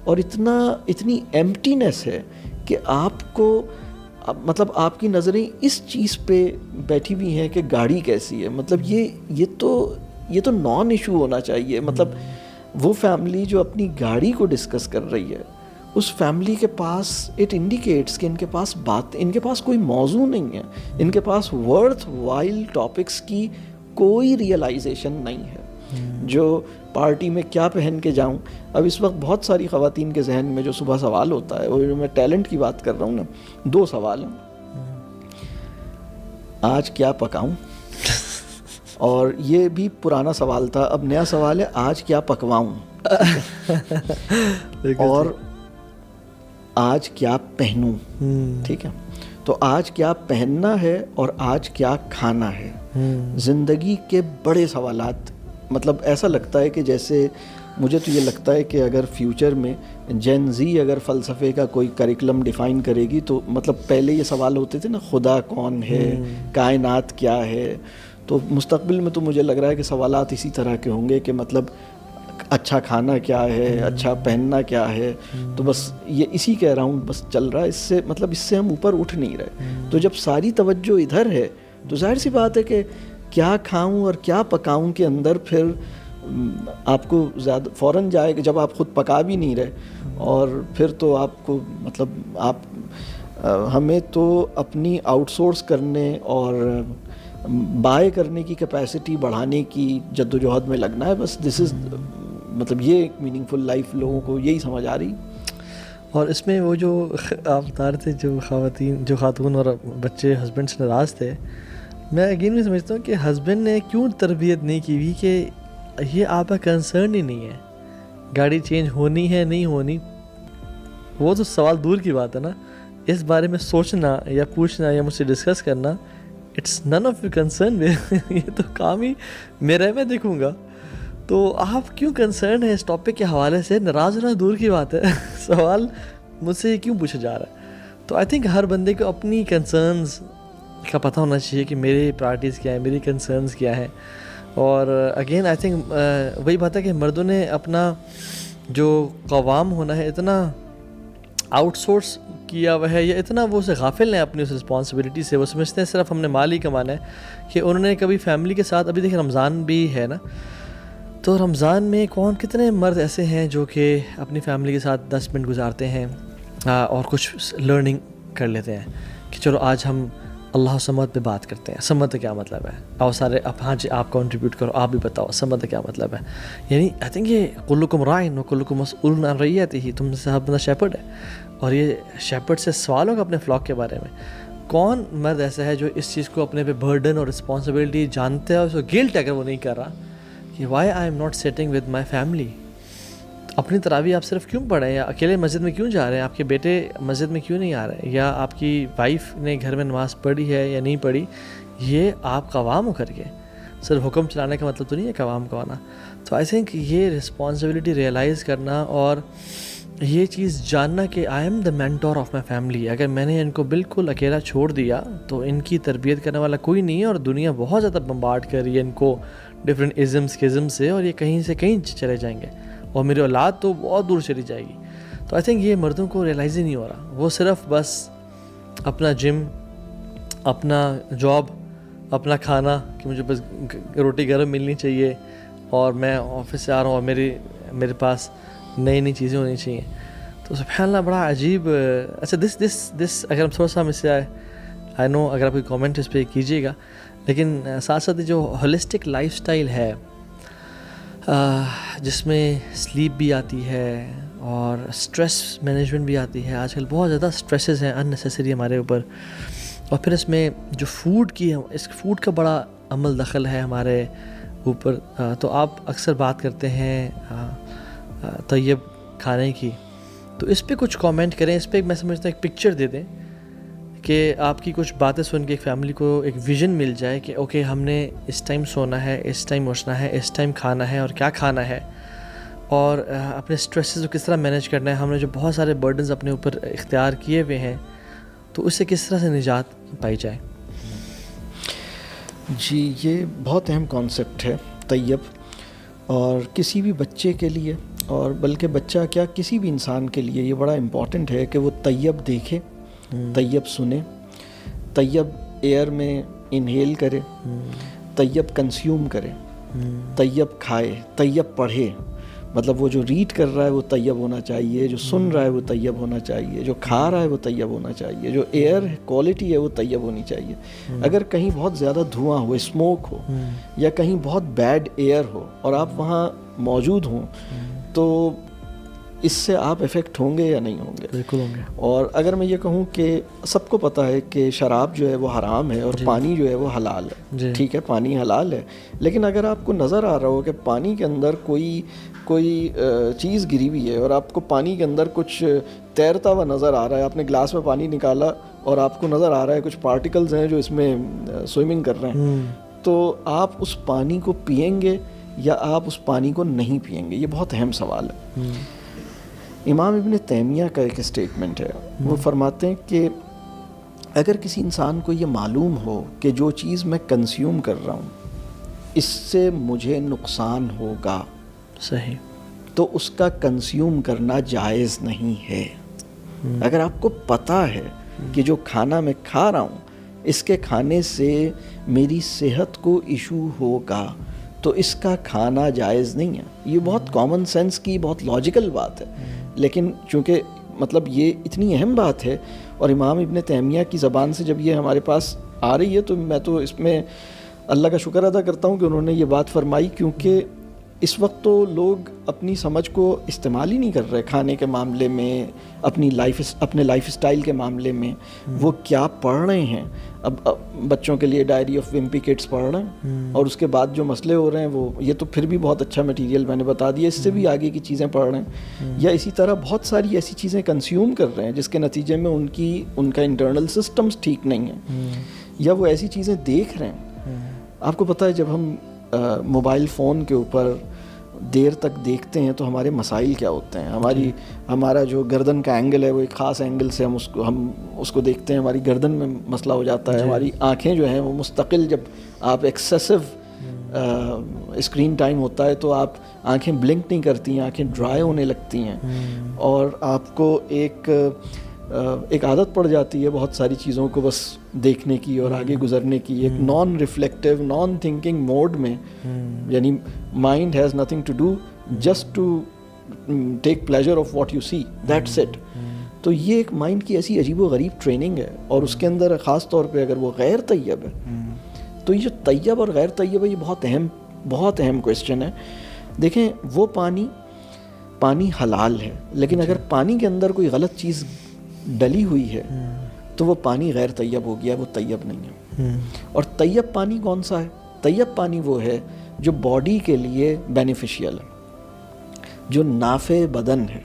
اور اتنی ایمٹینس ہے کہ آپ کو مطلب آپ کی نظریں اس چیز پہ بیٹھی ہوئی ہیں کہ گاڑی کیسی ہے. مطلب یہ تو نان ایشو ہونا چاہیے. مطلب وہ فیملی جو اپنی گاڑی کو ڈسکس کر رہی ہے, اس فیملی کے پاس اٹ انڈیکیٹس کہ ان کے پاس کوئی موضوع نہیں ہے, ان کے پاس ورتھ وائل ٹاپکس کی کوئی ریئلائزیشن نہیں ہے. جو پارٹی میں کیا پہن کے جاؤں, اب اس وقت بہت ساری خواتین کے ذہن میں جو صبح سوال ہوتا ہے, وہ جو میں ٹیلنٹ کی بات کر رہا ہوں نا, 2 سوال ہیں, آج کیا پکاؤں, اور یہ بھی پرانا سوال تھا, اب نیا سوال ہے آج کیا پکواؤں, اور آج کیا پہنوں. ٹھیک ہے, تو آج کیا پہننا ہے اور آج کیا کھانا ہے. زندگی کے بڑے سوالات, مطلب ایسا لگتا ہے کہ جیسے مجھے تو یہ لگتا ہے کہ اگر فیوچر میں جین زی اگر فلسفے کا کوئی کریکلم ڈیفائن کرے گی تو مطلب پہلے یہ سوال ہوتے تھے نا خدا کون ہے, کائنات کیا ہے, تو مستقبل میں تو مجھے لگ رہا ہے کہ سوالات اسی طرح کے ہوں گے کہ مطلب اچھا کھانا کیا ہے, اچھا پہننا کیا ہے. تو بس یہ اسی کے اراؤنڈ بس چل رہا ہے, اس سے مطلب اس سے ہم اوپر اٹھ نہیں رہے. تو جب ساری توجہ ادھر ہے تو ظاہر سی بات ہے کہ کیا کھاؤں اور کیا پکاؤں کے اندر پھر آپ کو زیادہ فوراً جائے گا جب آپ خود پکا بھی نہیں رہے. اور پھر تو آپ کو مطلب ہمیں تو اپنی آؤٹ سورس کرنے اور بائے کرنے کی کیپیسٹی بڑھانے کی جدوجہد میں لگنا ہے. بس دس از مطلب یہ ایک میننگ فل لائف لوگوں کو یہی سمجھ آ رہی. اور اس میں وہ جو آپ بتا رہے تھے جو خاتون اور بچے ہسبینڈ سے ناراض تھے, میں اگین بھی سمجھتا ہوں کہ ہسبینڈ نے کیوں تربیت نہیں کی ہوئی کہ یہ آپ کا کنسرن ہی نہیں ہے, گاڑی چینج ہونی ہے نہیں ہونی, وہ تو سوال دور کی بات ہے نا. اس بارے میں سوچنا یا پوچھنا یا مجھ سے ڈسکس کرنا it's none of your concern. یہ تو کام ہی میرا ہے, میں دیکھوں گا. تو آپ کیوں کنسرن ہے اس ٹاپک کے حوالے سے؟ ناراض ہونا دور کی بات ہے, سوال مجھ سے کیوں پوچھا جا رہا ہے؟ تو آئی تھنک ہر بندے کو اپنی کنسرنز کا پتہ ہونا چاہیے کہ میری پرائرٹیز کیا ہیں, میری کنسرنز کیا ہیں. اور اگین آئی تھنک وہی بات ہے کہ مردوں نے اپنا جو قوام ہونا ہے اتنا آؤٹ سورس کیا ہوا ہے, یا اتنا وہ اسے غافل ہیں اپنی اس رسپانسبلٹی سے. وہ سمجھتے ہیں صرف ہم نے مال ہی کمانا ہے, کہ انہوں نے کبھی فیملی کے ساتھ, ابھی دیکھیں رمضان بھی ہے نا, تو رمضان میں کتنے مرد ایسے ہیں جو کہ اپنی فیملی کے ساتھ 10 منٹ گزارتے ہیں اور کچھ لرننگ کر لیتے ہیں کہ چلو آج ہم اللہ سمد پہ بات کرتے ہیں. سمد کا کیا مطلب ہے؟ اور سارے ہاں جی آپ کنٹریبیوٹ کرو, آپ بھی بتاؤ سمد کا کیا مطلب ہے. یعنی آئی تھنک یہ کلکم رائن و کلکم مسئول عن رعیتہ, تم سے ہر بندہ شیپرڈ ہے, اور یہ شیپرڈ سے سوال ہوگا اپنے فلاک کے بارے میں. کون مرد ایسا ہے جو اس چیز کو اپنے پہ برڈن اور رسپانسبلٹی جانتا ہے اور اس کو گلٹ اگر وہ نہیں کر رہا کہ why I am not sitting with my family. اپنی تراویح آپ صرف کیوں پڑھیں, یا اکیلے مسجد میں کیوں جا رہے ہیں, آپ کے بیٹے مسجد میں کیوں نہیں آ رہے, یا آپ کی وائف نے گھر میں نماز پڑھی ہے یا نہیں پڑھی. یہ آپ قوام ہو کر کے, صرف حکم چلانے کا مطلب تو نہیں ہے قوام کا ہونا. تو آئی تھنک یہ رسپانسبلٹی ریئلائز کرنا اور یہ چیز جاننا کہ I am the mentor of my family. اگر میں نے ان کو بالکل اکیلا چھوڑ دیا تو ان کی تربیت کرنے والا کوئی نہیں ہے, اور دنیا بہت زیادہ بمبارڈ کر رہی ہے ان کو ڈفرینٹ ازم سے, اور یہ کہیں سے کہیں چلے جائیں گے, اور میری اولاد تو بہت دور چلی جائے گی. تو آئی تھنک یہ مردوں کو ریئلائز ہی نہیں ہو رہا. وہ صرف بس اپنا جم, اپنا جاب, اپنا کھانا, کہ مجھے بس روٹی گرم ملنی چاہیے, اور میں آفس سے آ رہا ہوں اور میرے پاس نئی چیزیں ہونی چاہیے. تو سبحان اللہ بڑا عجیب. اچھا دس اگر ہم تھوڑا سا ہم اس سے آئی نو اگر آپ کوئی کامنٹ اس پہ کیجیے گا, لیکن ساتھ ساتھ جو ہولسٹک لائف سٹائل ہے جس میں سلیپ بھی آتی ہے اور اسٹریس مینجمنٹ بھی آتی ہے. آج کل بہت زیادہ اسٹریسز ہیں اننیسیسری ہمارے اوپر, اور پھر اس میں جو اس فوڈ کا بڑا عمل دخل ہے ہمارے اوپر. تو آپ اکثر بات کرتے ہیں طیب کھانے کی, تو اس پہ کچھ کامنٹ کریں. اس پہ میں سمجھتا ہوں ایک پکچر دے دیں کہ آپ کی کچھ باتیں سن کے ایک فیملی کو ایک ویژن مل جائے کہ اوکے ہم نے اس ٹائم سونا ہے, اس ٹائم اٹھنا ہے, اس ٹائم کھانا ہے اور کیا کھانا ہے, اور اپنے اسٹریسز کو کس طرح مینیج کرنا ہے. ہم نے جو بہت سارے برڈنز اپنے اوپر اختیار کیے ہوئے ہیں, تو اس سے کس طرح سے نجات پائی جائے. جی یہ بہت اہم کانسیپٹ ہے طیب, اور کسی بھی بچے کے لیے, اور بلکہ بچہ کیا کسی بھی انسان کے لیے یہ بڑا امپورٹنٹ ہے کہ وہ طیب دیکھے, طیب سنے, طیب ایئر میں انہیل کرے, طیب کنزیوم کرے, طیب کھائے, طیب پڑھے. مطلب وہ جو ریڈ کر رہا ہے وہ طیب ہونا چاہیے, جو سن رہا ہے وہ طیب ہونا چاہیے, جو کھا رہا ہے وہ طیب ہونا چاہیے, جو ایئر کوالٹی ہے وہ طیب ہونی چاہیے. اگر کہیں بہت زیادہ دھواں ہو, اسموک ہو, یا کہیں بہت بیڈ ایئر ہو اور آپ وہاں موجود ہوں, تو اس سے آپ افیکٹ ہوں گے یا نہیں ہوں گے؟ بالکل ہوں گے. اور اگر میں یہ کہوں کہ سب کو پتہ ہے کہ شراب جو ہے وہ حرام ہے اور پانی جو ہے وہ حلال ہے, ٹھیک ہے پانی حلال ہے, لیکن اگر آپ کو نظر آ رہا ہو کہ پانی کے اندر کوئی چیز گری ہوئی ہے, اور آپ کو پانی کے اندر کچھ تیرتا ہوا نظر آ رہا ہے, آپ نے گلاس میں پانی نکالا اور آپ کو نظر آ رہا ہے کچھ پارٹیکلز ہیں جو اس میں سوئمنگ کر رہے ہیں, تو آپ اس پانی کو پئیں گے یا آپ اس پانی کو نہیں پئیں گے؟ یہ بہت اہم سوال ہے. امام ابن تیمیہ کا ایک اسٹیٹمنٹ ہے, وہ فرماتے ہیں کہ اگر کسی انسان کو یہ معلوم ہو کہ جو چیز میں کنزیوم کر رہا ہوں اس سے مجھے نقصان ہوگا, صحیح, تو اس کا کنزیوم کرنا جائز نہیں ہے. اگر آپ کو پتہ ہے کہ جو کھانا میں کھا رہا ہوں اس کے کھانے سے میری صحت کو ایشو ہوگا تو اس کا کھانا جائز نہیں ہے. یہ بہت کامن سینس کی بہت لاجیکل بات ہے, لیکن چونکہ مطلب یہ اتنی اہم بات ہے اور امام ابن تیمیہ کی زبان سے جب یہ ہمارے پاس آ رہی ہے تو میں تو اس میں اللہ کا شکر ادا کرتا ہوں کہ انہوں نے یہ بات فرمائی, کیونکہ اس وقت تو لوگ اپنی سمجھ کو استعمال ہی نہیں کر رہے کھانے کے معاملے میں, اپنے لائف اسٹائل کے معاملے میں. وہ کیا پڑھ رہے ہیں, اب بچوں کے لیے ڈائری آف ومپی کڈس پڑھ رہے ہیں اور اس کے بعد جو مسئلے ہو رہے ہیں وہ یہ تو پھر بھی بہت اچھا مٹیریل میں نے بتا دیا, اس سے بھی آگے کی چیزیں پڑھ رہے ہیں. یا اسی طرح بہت ساری ایسی چیزیں کنزیوم کر رہے ہیں جس کے نتیجے میں ان کا انٹرنل سسٹمز ٹھیک نہیں ہے, یا وہ ایسی چیزیں دیکھ رہے ہیں. آپ کو پتہ ہے جب ہم موبائل فون کے اوپر دیر تک دیکھتے ہیں تو ہمارے مسائل کیا ہوتے ہیں. ہمارا جو گردن کا اینگل ہے وہ ایک خاص اینگل سے ہم اس کو دیکھتے ہیں, ہماری گردن میں مسئلہ ہو جاتا ہے. ہماری آنکھیں جو ہیں وہ مستقل, جب آپ ایکسیسو اسکرین ٹائم ہوتا ہے تو آپ آنکھیں بلنک نہیں کرتی ہیں, آنکھیں ڈرائی ہونے لگتی ہیں اور آپ کو ایک عادت پڑ جاتی ہے بہت ساری چیزوں کو بس دیکھنے کی اور آگے گزرنے کی, ایک non reflective non thinking mode میں, یعنی mind has nothing to do just to take pleasure of what you see, that's it. تو یہ ایک مائنڈ کی ایسی عجیب و غریب ٹریننگ ہے, اور اس کے اندر خاص طور پہ اگر وہ غیر طیب ہے تو یہ جو طیب اور غیر طیب ہے یہ بہت اہم کویسچن ہے. دیکھیں وہ پانی حلال ہے, لیکن اگر پانی کے اندر کوئی غلط چیز ڈلی ہوئی ہے تو وہ پانی غیر طیب ہو گیا, وہ طیب نہیں ہے. اور طیب پانی کون سا ہے؟ طیب پانی وہ ہے جو باڈی کے لیے بینیفیشیل ہے, جو نافع بدن ہے.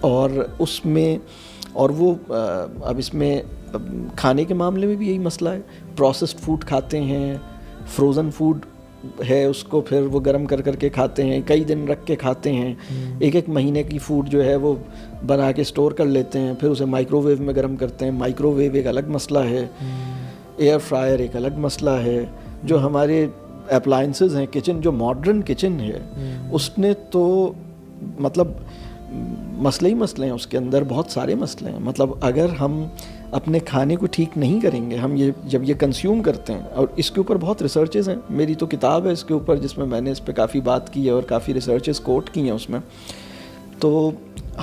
اور اس میں اور وہ اب اس میں کھانے کے معاملے میں بھی یہی مسئلہ ہے. پروسیسڈ فوڈ کھاتے ہیں, فروزن فوڈ ہے اس کو پھر وہ گرم کر کے کھاتے ہیں, کئی دن رکھ کے کھاتے ہیں. ایک مہینے کی فوڈ جو ہے وہ بنا کے اسٹور کر لیتے ہیں, پھر اسے مائکرو ویو میں گرم کرتے ہیں. مائکرو ویو ایک الگ مسئلہ ہے, ایئر فرائر ایک الگ مسئلہ ہے. جو ہمارے اپلائنسز ہیں کچن, جو ماڈرن کچن ہے اس نے تو مطلب مسئلے ہی مسئلے ہیں, اس کے اندر بہت سارے مسئلے ہیں. مطلب اگر ہم اپنے کھانے کو ٹھیک نہیں کریں گے, ہم جب یہ کنزیوم کرتے ہیں, اور اس کے اوپر بہت ریسرچز ہیں, میری تو کتاب ہے اس کے اوپر جس میں نے اس پہ کافی بات کی ہے اور کافی ریسرچز کوٹ کی ہیں اس میں. تو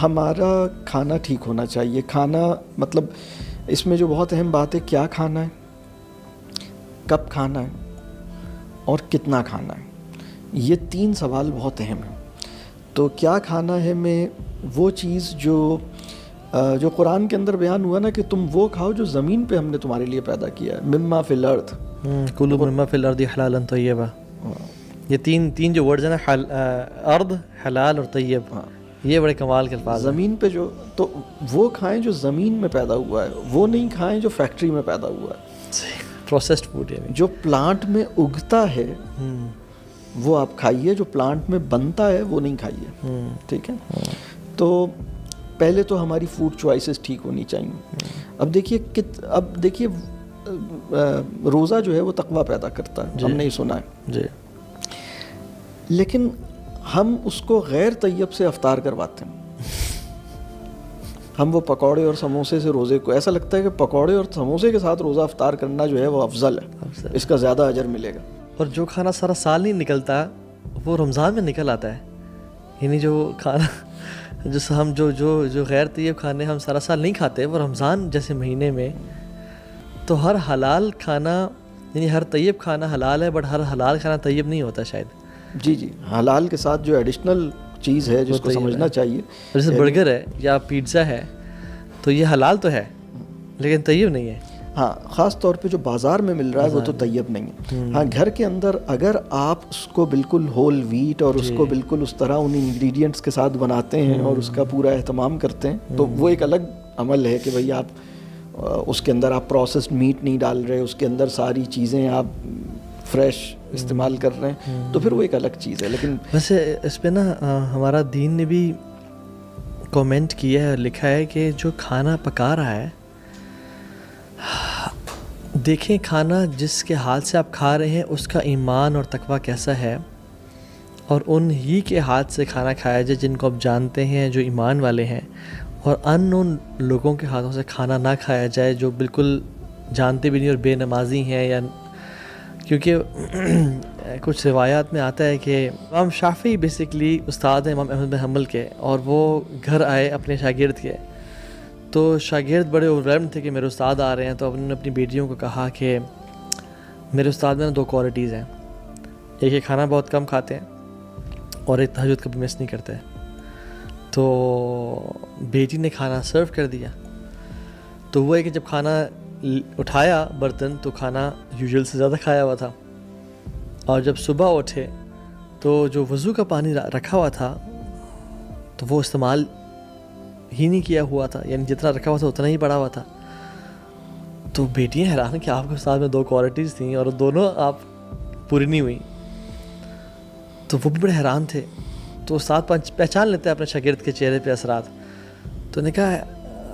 ہمارا کھانا ٹھیک ہونا چاہیے. کھانا مطلب اس میں جو بہت اہم بات ہے, کیا کھانا ہے, کب کھانا ہے اور کتنا کھانا ہے, یہ 3 سوال بہت اہم ہیں. تو کیا کھانا ہے میں وہ چیز جو قرآن کے اندر بیان ہوا نا کہ تم وہ کھاؤ جو زمین پہ ہم نے تمہارے لیے پیدا کیا ہے, مما فی الارض, کلوا مما فی الارض حلالا طیبا. یہ تین جو ورڈز ہیں نا, ارض, حلال اور طیب, یہ بڑے کمال کے الفاظ ہیں. زمین پہ جو, تو وہ کھائیں جو زمین میں پیدا ہوا ہے, وہ نہیں کھائیں جو فیکٹری میں پیدا ہوا ہے. پروسیسڈ فوڈ جو پلانٹ میں اگتا ہے وہ آپ کھائیے, جو پلانٹ میں بنتا ہے وہ نہیں کھائیے. ٹھیک ہے, تو پہلے تو ہماری فوڈ چوائسیز ٹھیک ہونی چاہیے. اب دیکھیے روزہ جو ہے وہ تقویٰ پیدا کرتا ہے, ہم نے سنا ہے جی, لیکن ہم اس کو غیر طیب سے افطار کرواتے ہیں. ہم وہ پکوڑے اور سموسے سے روزے کو, ایسا لگتا ہے کہ پکوڑے اور سموسے کے ساتھ روزہ افطار کرنا جو ہے وہ افضل ہے, اس کا زیادہ اجر ملے گا. اور جو کھانا سارا سال نہیں نکلتا وہ رمضان میں نکل آتا ہے. یعنی جو کھانا جو غیر طیب کھانے ہم سارا سال نہیں کھاتے, وہ رمضان جیسے مہینے میں, تو ہر حلال کھانا, یعنی ہر طیب کھانا حلال ہے, بٹ ہر حلال کھانا طیب نہیں ہوتا شاید. جی حلال کے ساتھ جو ایڈیشنل چیز ہے جس کو سمجھنا چاہیے, جیسے برگر ہے یا پیزا ہے, تو یہ حلال تو ہے لیکن طیب نہیں ہے. ہاں, خاص طور پہ جو بازار میں مل رہا ہے وہ تو طیب نہیں ہے. ہاں, گھر کے اندر اگر آپ اس کو بالکل ہول ویٹ اور اس کو بالکل اس طرح ان انگریڈینٹس کے ساتھ بناتے ہیں اور اس کا پورا اہتمام کرتے ہیں, تو وہ ایک الگ عمل ہے کہ بھئی آپ اس کے اندر آپ پروسیسڈ میٹ نہیں ڈال رہے, اس کے اندر ساری چیزیں آپ فریش استعمال کر رہے ہیں تو پھر وہ ایک الگ چیز ہے. لیکن ویسے اس پہ نا ہمارا دین نے بھی کومنٹ کیا ہے اور لکھا ہے کہ جو کھانا پکا رہا ہے، دیکھیں کھانا جس کے ہاتھ سے آپ کھا رہے ہیں اس کا ایمان اور تقویٰ کیسا ہے، اور ان ہی کے ہاتھ سے کھانا کھایا جائے جن کو آپ جانتے ہیں جو ایمان والے ہیں، اور ان لوگوں کے ہاتھوں سے کھانا نہ کھایا جائے جو بالکل جانتے بھی نہیں اور بے نمازی ہیں. یا کیونکہ کچھ روایات میں آتا ہے کہ امام شافعی بیسکلی استاد ہیں امام احمد بن حنبل کے، اور وہ گھر آئے اپنے شاگرد کے، تو شاگرد بڑے اوورولمڈ تھے کہ میرے استاد آ رہے ہیں. تو انہوں نے اپنی بیٹیوں کو کہا کہ میرے استاد میں 2 کوالٹیز ہیں، ایک یہ کھانا بہت کم کھاتے ہیں اور ایک تہجد کبھی مس نہیں کرتے. تو بیٹی نے کھانا سرو کر دیا، تو وہ ہے کہ جب کھانا اٹھایا برتن تو کھانا یوزول سے زیادہ کھایا ہوا تھا، اور جب صبح اٹھے تو جو وضو کا پانی رکھا ہوا تھا تو وہ استعمال ہی نہیں کیا ہوا تھا، یعنی جتنا رکھا ہوا تھا اتنا ہی پڑا ہوا تھا. تو بیٹیاں حیران کہ آپ کے استاد میں 2 کوالٹیز تھیں اور دونوں آپ پوری نہیں ہوئی. تو وہ بھی بڑے حیران تھے. تو استاد پہچان لیتے ہیں اپنے شاگرد کے چہرے پہ اثرات. تو نے کہا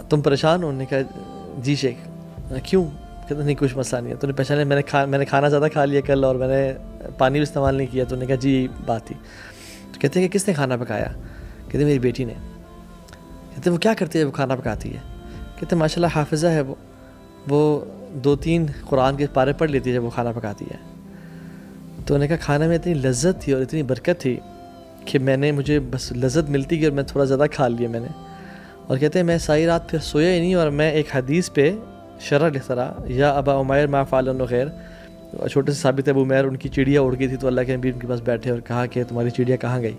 تم پریشان ہو؟ انہوں نے کہا جی شیخ. کیوں؟ کہتے نہیں کچھ مسئلہ نہیں ہے. تو نے پہچانا میں نے کھانا زیادہ کھا لیا کل اور میں نے پانی بھی استعمال نہیں کیا. تو نے کہا جی بات تھی. تو کہتے ہیں کہ کس نے کھانا پکایا؟ کہتے میری بیٹی نے. کہتے وہ کیا کرتی ہے؟ وہ کھانا پکاتی ہے. کہتے ماشاء اللہ حافظہ ہے وہ 2-3 قرآن کے پارے پڑھ لیتی ہے جب وہ کھانا پکاتی ہے. تو انہوں نے کہا کھانا میں اتنی لذت تھی اور اتنی برکت تھی کہ مجھے بس لذت ملتی کہ میں تھوڑا زیادہ کھا لیا میں نے. اور کہتے ہیں میں ساری رات پھر سویا ہی نہیں، اور میں ایک حدیث پہ شرح لکھتا رہا، یا ابا عمیر ما فعل خیر. چھوٹے سے ثابت ابو عمیر ان کی چڑیا اڑ گئی تھی تو اللہ کے نبی ان کے پاس بیٹھے اور کہا کہ تمہاری چڑیا کہاں گئی.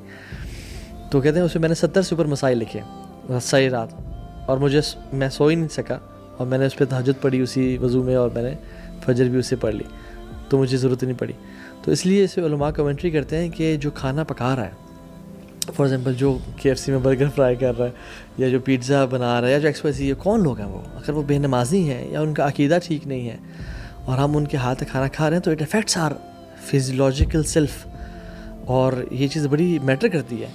تو کہتے ہیں اس میں نے 70 سے اوپر مسائل لکھے ساری رات، اور میں سو ہی نہیں سکا، اور میں نے اس پہ تہجد پڑھی اسی وضو میں، اور میں نے فجر بھی اس سے پڑھ لی، تو مجھے ضرورت نہیں پڑی. تو اس لیے اس پہ علماء کمنٹری کرتے ہیں کہ جو کھانا پکا رہا ہے، فار ایگزامپل جو KFC میں برگر فرائی کر رہا ہے، یا جو پیزا بنا رہا ہے، یا جو XYZ، یہ کون لوگ ہیں وہ؟ اگر وہ بے نمازی ہیں یا ان کا عقیدہ ٹھیک نہیں ہے اور ہم ان کے ہاتھ کھانا کھا رہے ہیں تو it affects our physiological self, اور یہ چیز بڑی میٹر کرتی ہے.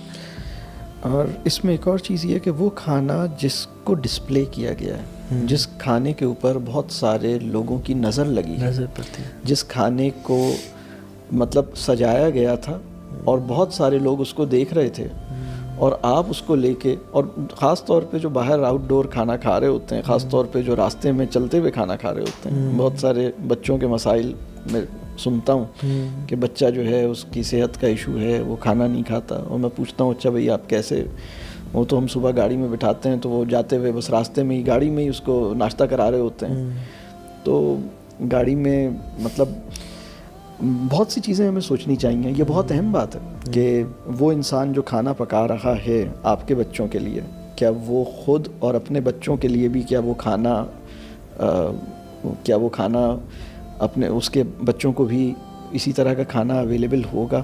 اور اس میں ایک اور چیز یہ ہے کہ وہ کھانا جس کو ڈسپلے کیا گیا ہے، جس کھانے کے اوپر بہت سارے لوگوں کی نظر لگی ہے، نظر پڑتی ہے، جس کھانے کو مطلب سجایا گیا تھا اور بہت سارے لوگ اس کو دیکھ رہے تھے، اور آپ اس کو لے کے، اور خاص طور پہ جو باہر آؤٹ ڈور کھانا کھا رہے ہوتے ہیں، خاص طور پہ جو راستے میں چلتے ہوئے کھانا کھا رہے ہوتے ہیں، بہت سارے بچوں کے مسائل میں سنتا ہوں کہ بچہ جو ہے اس کی صحت کا ایشو ہے، وہ کھانا نہیں کھاتا، اور میں پوچھتا ہوں اچھا بھائی آپ کیسے؟ وہ تو ہم صبح گاڑی میں بٹھاتے ہیں تو وہ جاتے ہوئے بس راستے میں ہی گاڑی میں ہی اس کو ناشتہ کرا رہے ہوتے ہیں. تو گاڑی میں مطلب بہت سی چیزیں ہمیں سوچنی چاہیے. یہ بہت اہم بات ہے کہ وہ انسان جو کھانا پکا رہا ہے آپ کے بچوں کے لیے، کیا وہ خود اور اپنے بچوں کے لیے بھی کیا وہ کھانا اپنے اس کے بچوں کو بھی اسی طرح کا کھانا اویلیبل ہوگا؟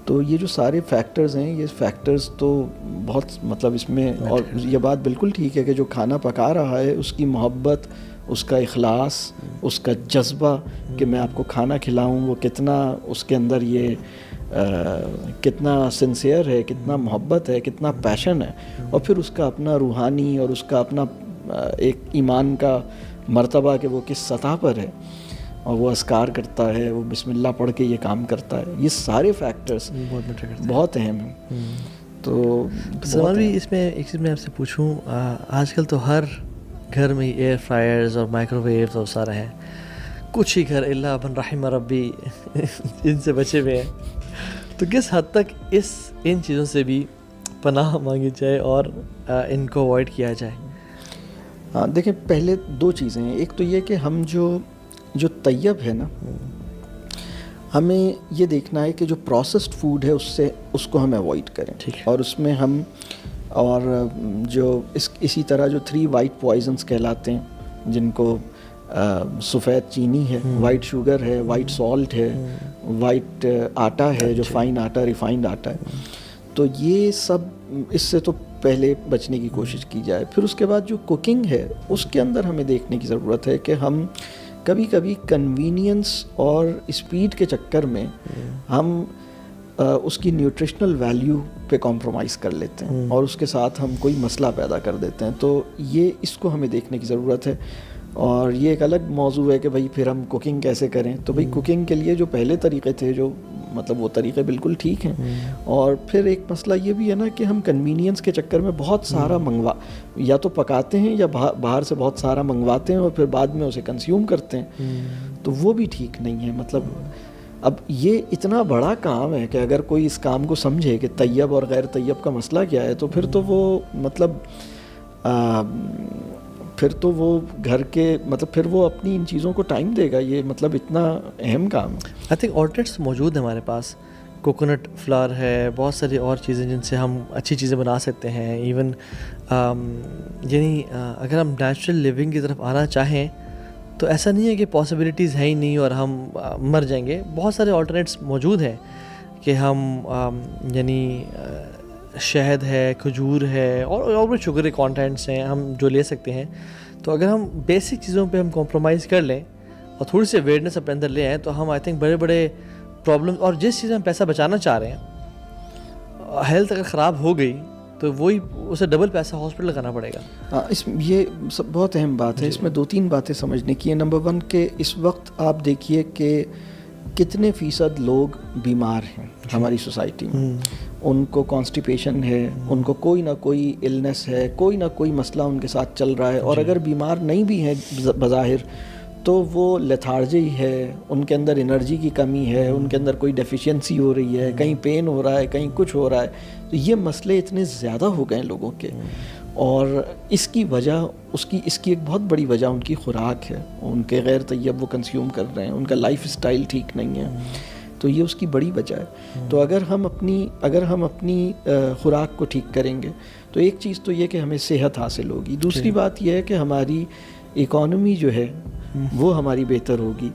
تو یہ جو سارے فیکٹرز ہیں، یہ فیکٹرز تو بہت مطلب اس میں، اور یہ بات بالکل ٹھیک ہے کہ جو کھانا پکا رہا ہے اس کی محبت، اس کا اخلاص، اس کا جذبہ کہ میں آپ کو کھانا کھلاؤں، وہ کتنا اس کے اندر یہ کتنا سنسیئر ہے، کتنا محبت ہے، کتنا پیشن ہے، اور پھر اس کا اپنا روحانی اور اس کا اپنا ایک ایمان کا مرتبہ کہ وہ کس سطح پر ہے، اور وہ اذکار کرتا ہے، وہ بسم اللہ پڑھ کے یہ کام کرتا ہے. یہ سارے فیکٹرز بہت اہم ہیں. تو سوال بھی اس میں ایک چیز میں آپ سے پوچھوں، آج کل تو ہر گھر میں ایئر فرائرز اور مائکرو ویوز اور سارا ہے، کچھ ہی گھر اللہ من رحم ربی ان سے بچے ہوئے ہیں. تو کس حد تک ان چیزوں سے بھی پناہ مانگی جائے اور ان کو اوائڈ کیا جائے؟ ہاں دیکھیں، پہلے 2 چیزیں ہیں. ایک تو یہ کہ ہم جو طیب ہے نا، ہمیں یہ دیکھنا ہے کہ جو پروسیسڈ فوڈ ہے اس کو ہم اوائڈ کریں، اور اس میں ہم اور جو اسی طرح جو 3 وائٹ پوائزنس کہلاتے ہیں، جن کو سفید چینی ہے، وائٹ شوگر ہے، وائٹ سالٹ ہے، وائٹ آٹا ہے جو فائن آٹا، ریفائنڈ آٹا ہے. تو یہ سب اس سے تو پہلے بچنے کی کوشش کی جائے. پھر اس کے بعد جو کوکنگ ہے اس کے اندر ہمیں دیکھنے کی ضرورت ہے کہ ہم کبھی کبھی کنوینئنس اور اسپیڈ کے چکر میں ہم اس کی نیوٹریشنل ویلیو پہ کمپرومائز کر لیتے ہیں اور اس کے ساتھ ہم کوئی مسئلہ پیدا کر دیتے ہیں. تو یہ اس کو ہمیں دیکھنے کی ضرورت ہے. اور یہ ایک الگ موضوع ہے کہ بھائی پھر ہم کوکنگ کیسے کریں. تو بھائی کوکنگ کے لیے جو پہلے طریقے تھے جو مطلب وہ طریقے بالکل ٹھیک ہیں. اور پھر ایک مسئلہ یہ بھی ہے نا کہ ہم کنوینئنس کے چکر میں بہت سارا یا تو پکاتے ہیں یا باہر سے بہت سارا منگواتے ہیں اور پھر بعد میں اسے کنزیوم کرتے ہیں. تو وہ بھی ٹھیک نہیں ہے. مطلب اب یہ اتنا بڑا کام ہے کہ اگر کوئی اس کام کو سمجھے کہ طیب اور غیر طیب کا مسئلہ کیا ہے تو پھر تو وہ مطلب پھر تو وہ گھر کے مطلب پھر وہ اپنی ان چیزوں کو ٹائم دے گا. یہ مطلب اتنا اہم کام ہے. آئی تھنک آلٹرنیٹس موجود ہیں ہمارے پاس. کوکونٹ فلاور ہے, بہت ساری اور چیزیں جن سے ہم اچھی چیزیں بنا سکتے ہیں. ایون یعنی اگر ہم نیچرل لیونگ کی طرف آنا چاہیں تو ایسا نہیں ہے کہ پاسبلٹیز ہیں ہی نہیں اور ہم مر جائیں گے. بہت سارے آلٹرنیٹس موجود ہیں کہ ہم یعنی شہد ہے, کھجور ہے اور بھی شوگر کانٹینٹس ہیں ہم جو لے سکتے ہیں. تو اگر ہم بیسک چیزوں پہ ہم کمپرومائز کر لیں اور تھوڑی سی اویئرنیس اپنے اندر لے آئیں تو ہم آئی تھنک بڑے بڑے پرابلم اور جس چیز میں ہم پیسہ بچانا چاہ رہے ہیں, ہیلتھ اگر خراب ہو گئی تو وہی اسے ڈبل پیسہ ہاسپٹل لگانا پڑے گا. یہ سب بہت اہم بات ہے. اس میں 2-3 باتیں سمجھنے کی ہیں. نمبر 1 کہ اس وقت آپ دیکھیے کہ کتنے فیصد لوگ بیمار ہیں ہماری سوسائٹی میں. ان کو کانسٹیپیشن ہے, ان کو کوئی نہ کوئی النس ہے, کوئی نہ کوئی مسئلہ ان کے ساتھ چل رہا ہے. اور اگر بیمار نہیں بھی ہیں بظاہر تو وہ لیتھارجی ہے, ان کے اندر انرجی کی کمی ہے, ان کے اندر کوئی ڈیفیشینسی ہو رہی ہے, کہیں پین ہو رہا ہے, کہیں کچھ ہو رہا ہے. تو یہ مسئلے اتنے زیادہ ہو گئے ہیں لوگوں کے. اور اس کی وجہ اس کی ایک بہت بڑی وجہ ان کی خوراک ہے. ان کے غیر طیب وہ کنزیوم کر رہے ہیں, ان کا لائف اسٹائل ٹھیک نہیں ہے. تو یہ اس کی بڑی وجہ ہے. تو اگر ہم اپنی خوراک کو ٹھیک کریں گے تو ایک چیز تو یہ کہ ہمیں صحت حاصل ہوگی. دوسری بات یہ ہے کہ ہماری اکانومی جو ہے وہ ہماری بہتر ہوگی.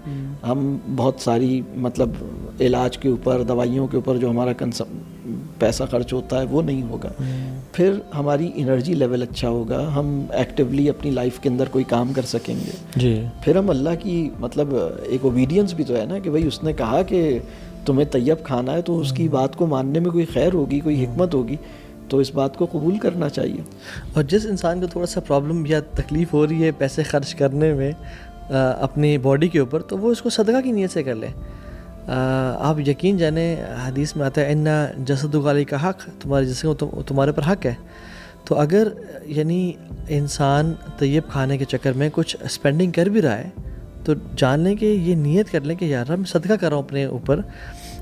ہم بہت ساری مطلب علاج کے اوپر, دوائیوں کے اوپر جو ہمارا پیسہ خرچ ہوتا ہے وہ نہیں ہوگا. پھر ہماری انرجی لیول اچھا ہوگا, ہم ایکٹیولی اپنی لائف کے اندر کوئی کام کر سکیں گے. جی پھر ہم اللہ کی مطلب ایک اوبیڈینس بھی تو ہے نا کہ بھائی اس نے کہا کہ تمہیں طیب کھانا ہے تو اس کی بات کو ماننے میں کوئی خیر ہوگی, کوئی حکمت ہوگی, تو اس بات کو قبول کرنا چاہیے. اور جس انسان کو تھوڑا سا پرابلم یا تکلیف ہو رہی ہے پیسے خرچ کرنے میں اپنی باڈی کے اوپر, تو وہ اس کو صدقہ کی نیت سے کر لے. آپ یقین جانیں حدیث میں آتا ہے ان جسدک علیک کا حق, تمہارے جسم تمہارے پر حق ہے. تو اگر یعنی انسان طیب کھانے کے چکر میں کچھ اسپینڈنگ کر بھی رہا ہے تو جان لیں کہ یہ نیت کر لیں کہ یار میں صدقہ کر رہا ہوں اپنے اوپر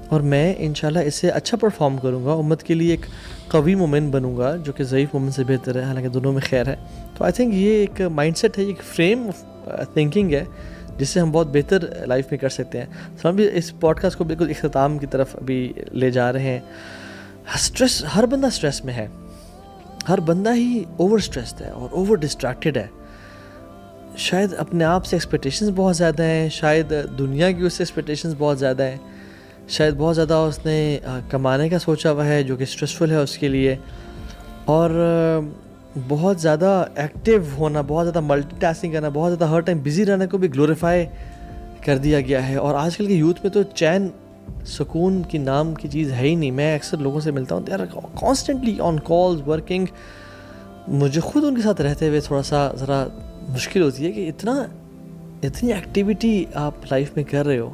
اور میں انشاءاللہ اس سے اچھا پرفارم کروں گا, امت کے لیے ایک قوی مومن بنوں گا جو کہ ضعیف مومن سے بہتر ہے, حالانکہ دونوں میں خیر ہے. تو آئی تھنک یہ ایک مائنڈ سیٹ ہے, ایک فریم آف تھنکنگ ہے جس سے ہم بہت بہتر لائف میں کر سکتے ہیں. تو ہم بھی اس پوڈ کاسٹ کو بالکل اختتام کی طرف ابھی لے جا رہے ہیں. اسٹریس, ہر بندہ اسٹریس میں ہے, ہر بندہ ہی اوور اسٹریسڈ ہے اور اوور ڈسٹریکٹیڈ ہے. شاید اپنے آپ سے ایکسپیکٹیشنز بہت زیادہ ہیں, شاید دنیا کی اس سے ایکسپیکٹیشنز بہت زیادہ ہیں, شاید بہت زیادہ اس نے کمانے کا سوچا ہوا ہے جو کہ اسٹریسفل ہے اس کے لیے, اور بہت زیادہ ایکٹیو ہونا, بہت زیادہ ملٹی ٹاسکنگ کرنا, بہت زیادہ ہر ٹائم بزی رہنے کو بھی گلوریفائی کر دیا گیا ہے. اور آج کل کے یوتھ میں تو چین سکون کی نام کی چیز ہے ہی نہیں. میں اکثر لوگوں سے ملتا ہوں, they are constantly on calls working. مجھے خود ان کے ساتھ رہتے ہوئے تھوڑا سا ذرا مشکل ہوتی ہے کہ اتنی ایکٹیویٹی آپ لائف میں کر رہے ہو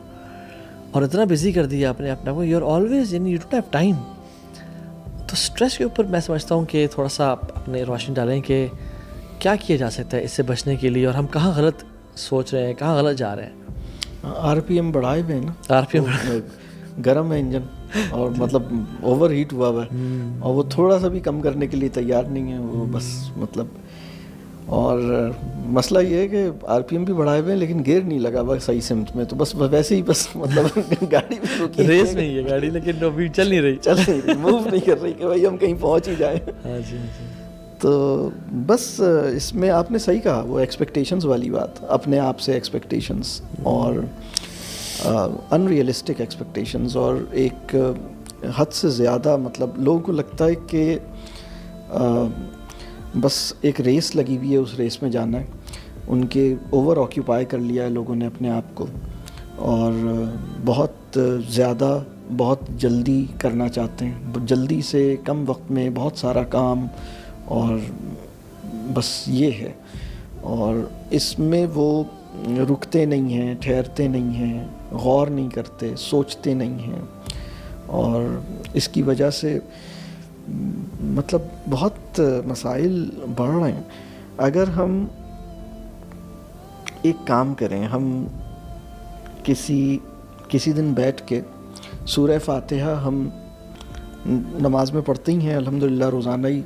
اور اتنا بزی کر دیا اپنے آپ کو, you are always you don't have time. تو اسٹریس کے اوپر میں سمجھتا ہوں کہ تھوڑا سا آپ اپنے روشنی ڈالیں کہ کیا کیا جا سکتا ہے اس سے بچنے کے لیے, اور ہم کہاں غلط سوچ رہے ہیں, کہاں غلط جا رہے ہیں. RPM بڑھائے ہوئے ہیں نا, RPM گرم ہے انجن اور مطلب اوور ہیٹ ہوا ہوا ہے, اور وہ تھوڑا سا بھی کم کرنے کے لیے تیار نہیں ہے وہ بس مطلب. اور مسئلہ یہ ہے کہ RPM بھی بڑھائے ہوئے ہیں لیکن گیئر نہیں لگا ہوا صحیح سمت میں, تو بس ویسے ہی بس مطلب گاڑی بھی رکی ریس میں ہی ہے گاڑی, لیکن ابھی چل نہیں رہی, موو نہیں کر رہی کہ بھائی ہم کہیں پہنچ ہی جائیں. ہاں جی. تو بس اس میں آپ نے صحیح کہا, وہ ایکسپیکٹیشنز والی بات, اپنے آپ سے ایکسپیکٹیشنز اور ان ریئلسٹک ایکسپیکٹیشنز, اور ایک حد سے زیادہ مطلب لوگوں کو لگتا ہے کہ بس ایک ریس لگی ہوئی ہے, اس ریس میں جانا ہے. ان کے اوور آکیوپائی کر لیا ہے لوگوں نے اپنے آپ کو، اور بہت زیادہ بہت جلدی کرنا چاہتے ہیں، جلدی سے کم وقت میں بہت سارا کام، اور بس یہ ہے. اور اس میں وہ رکتے نہیں ہیں، ٹھہرتے نہیں ہیں، غور نہیں کرتے، سوچتے نہیں ہیں، اور اس کی وجہ سے مطلب بہت مسائل بڑھ رہے ہیں. اگر ہم ایک کام کریں، ہم کسی دن بیٹھ کے سورہ فاتحہ ہم نماز میں پڑھتے ہی ہیں الحمدللہ، روزانہ ہی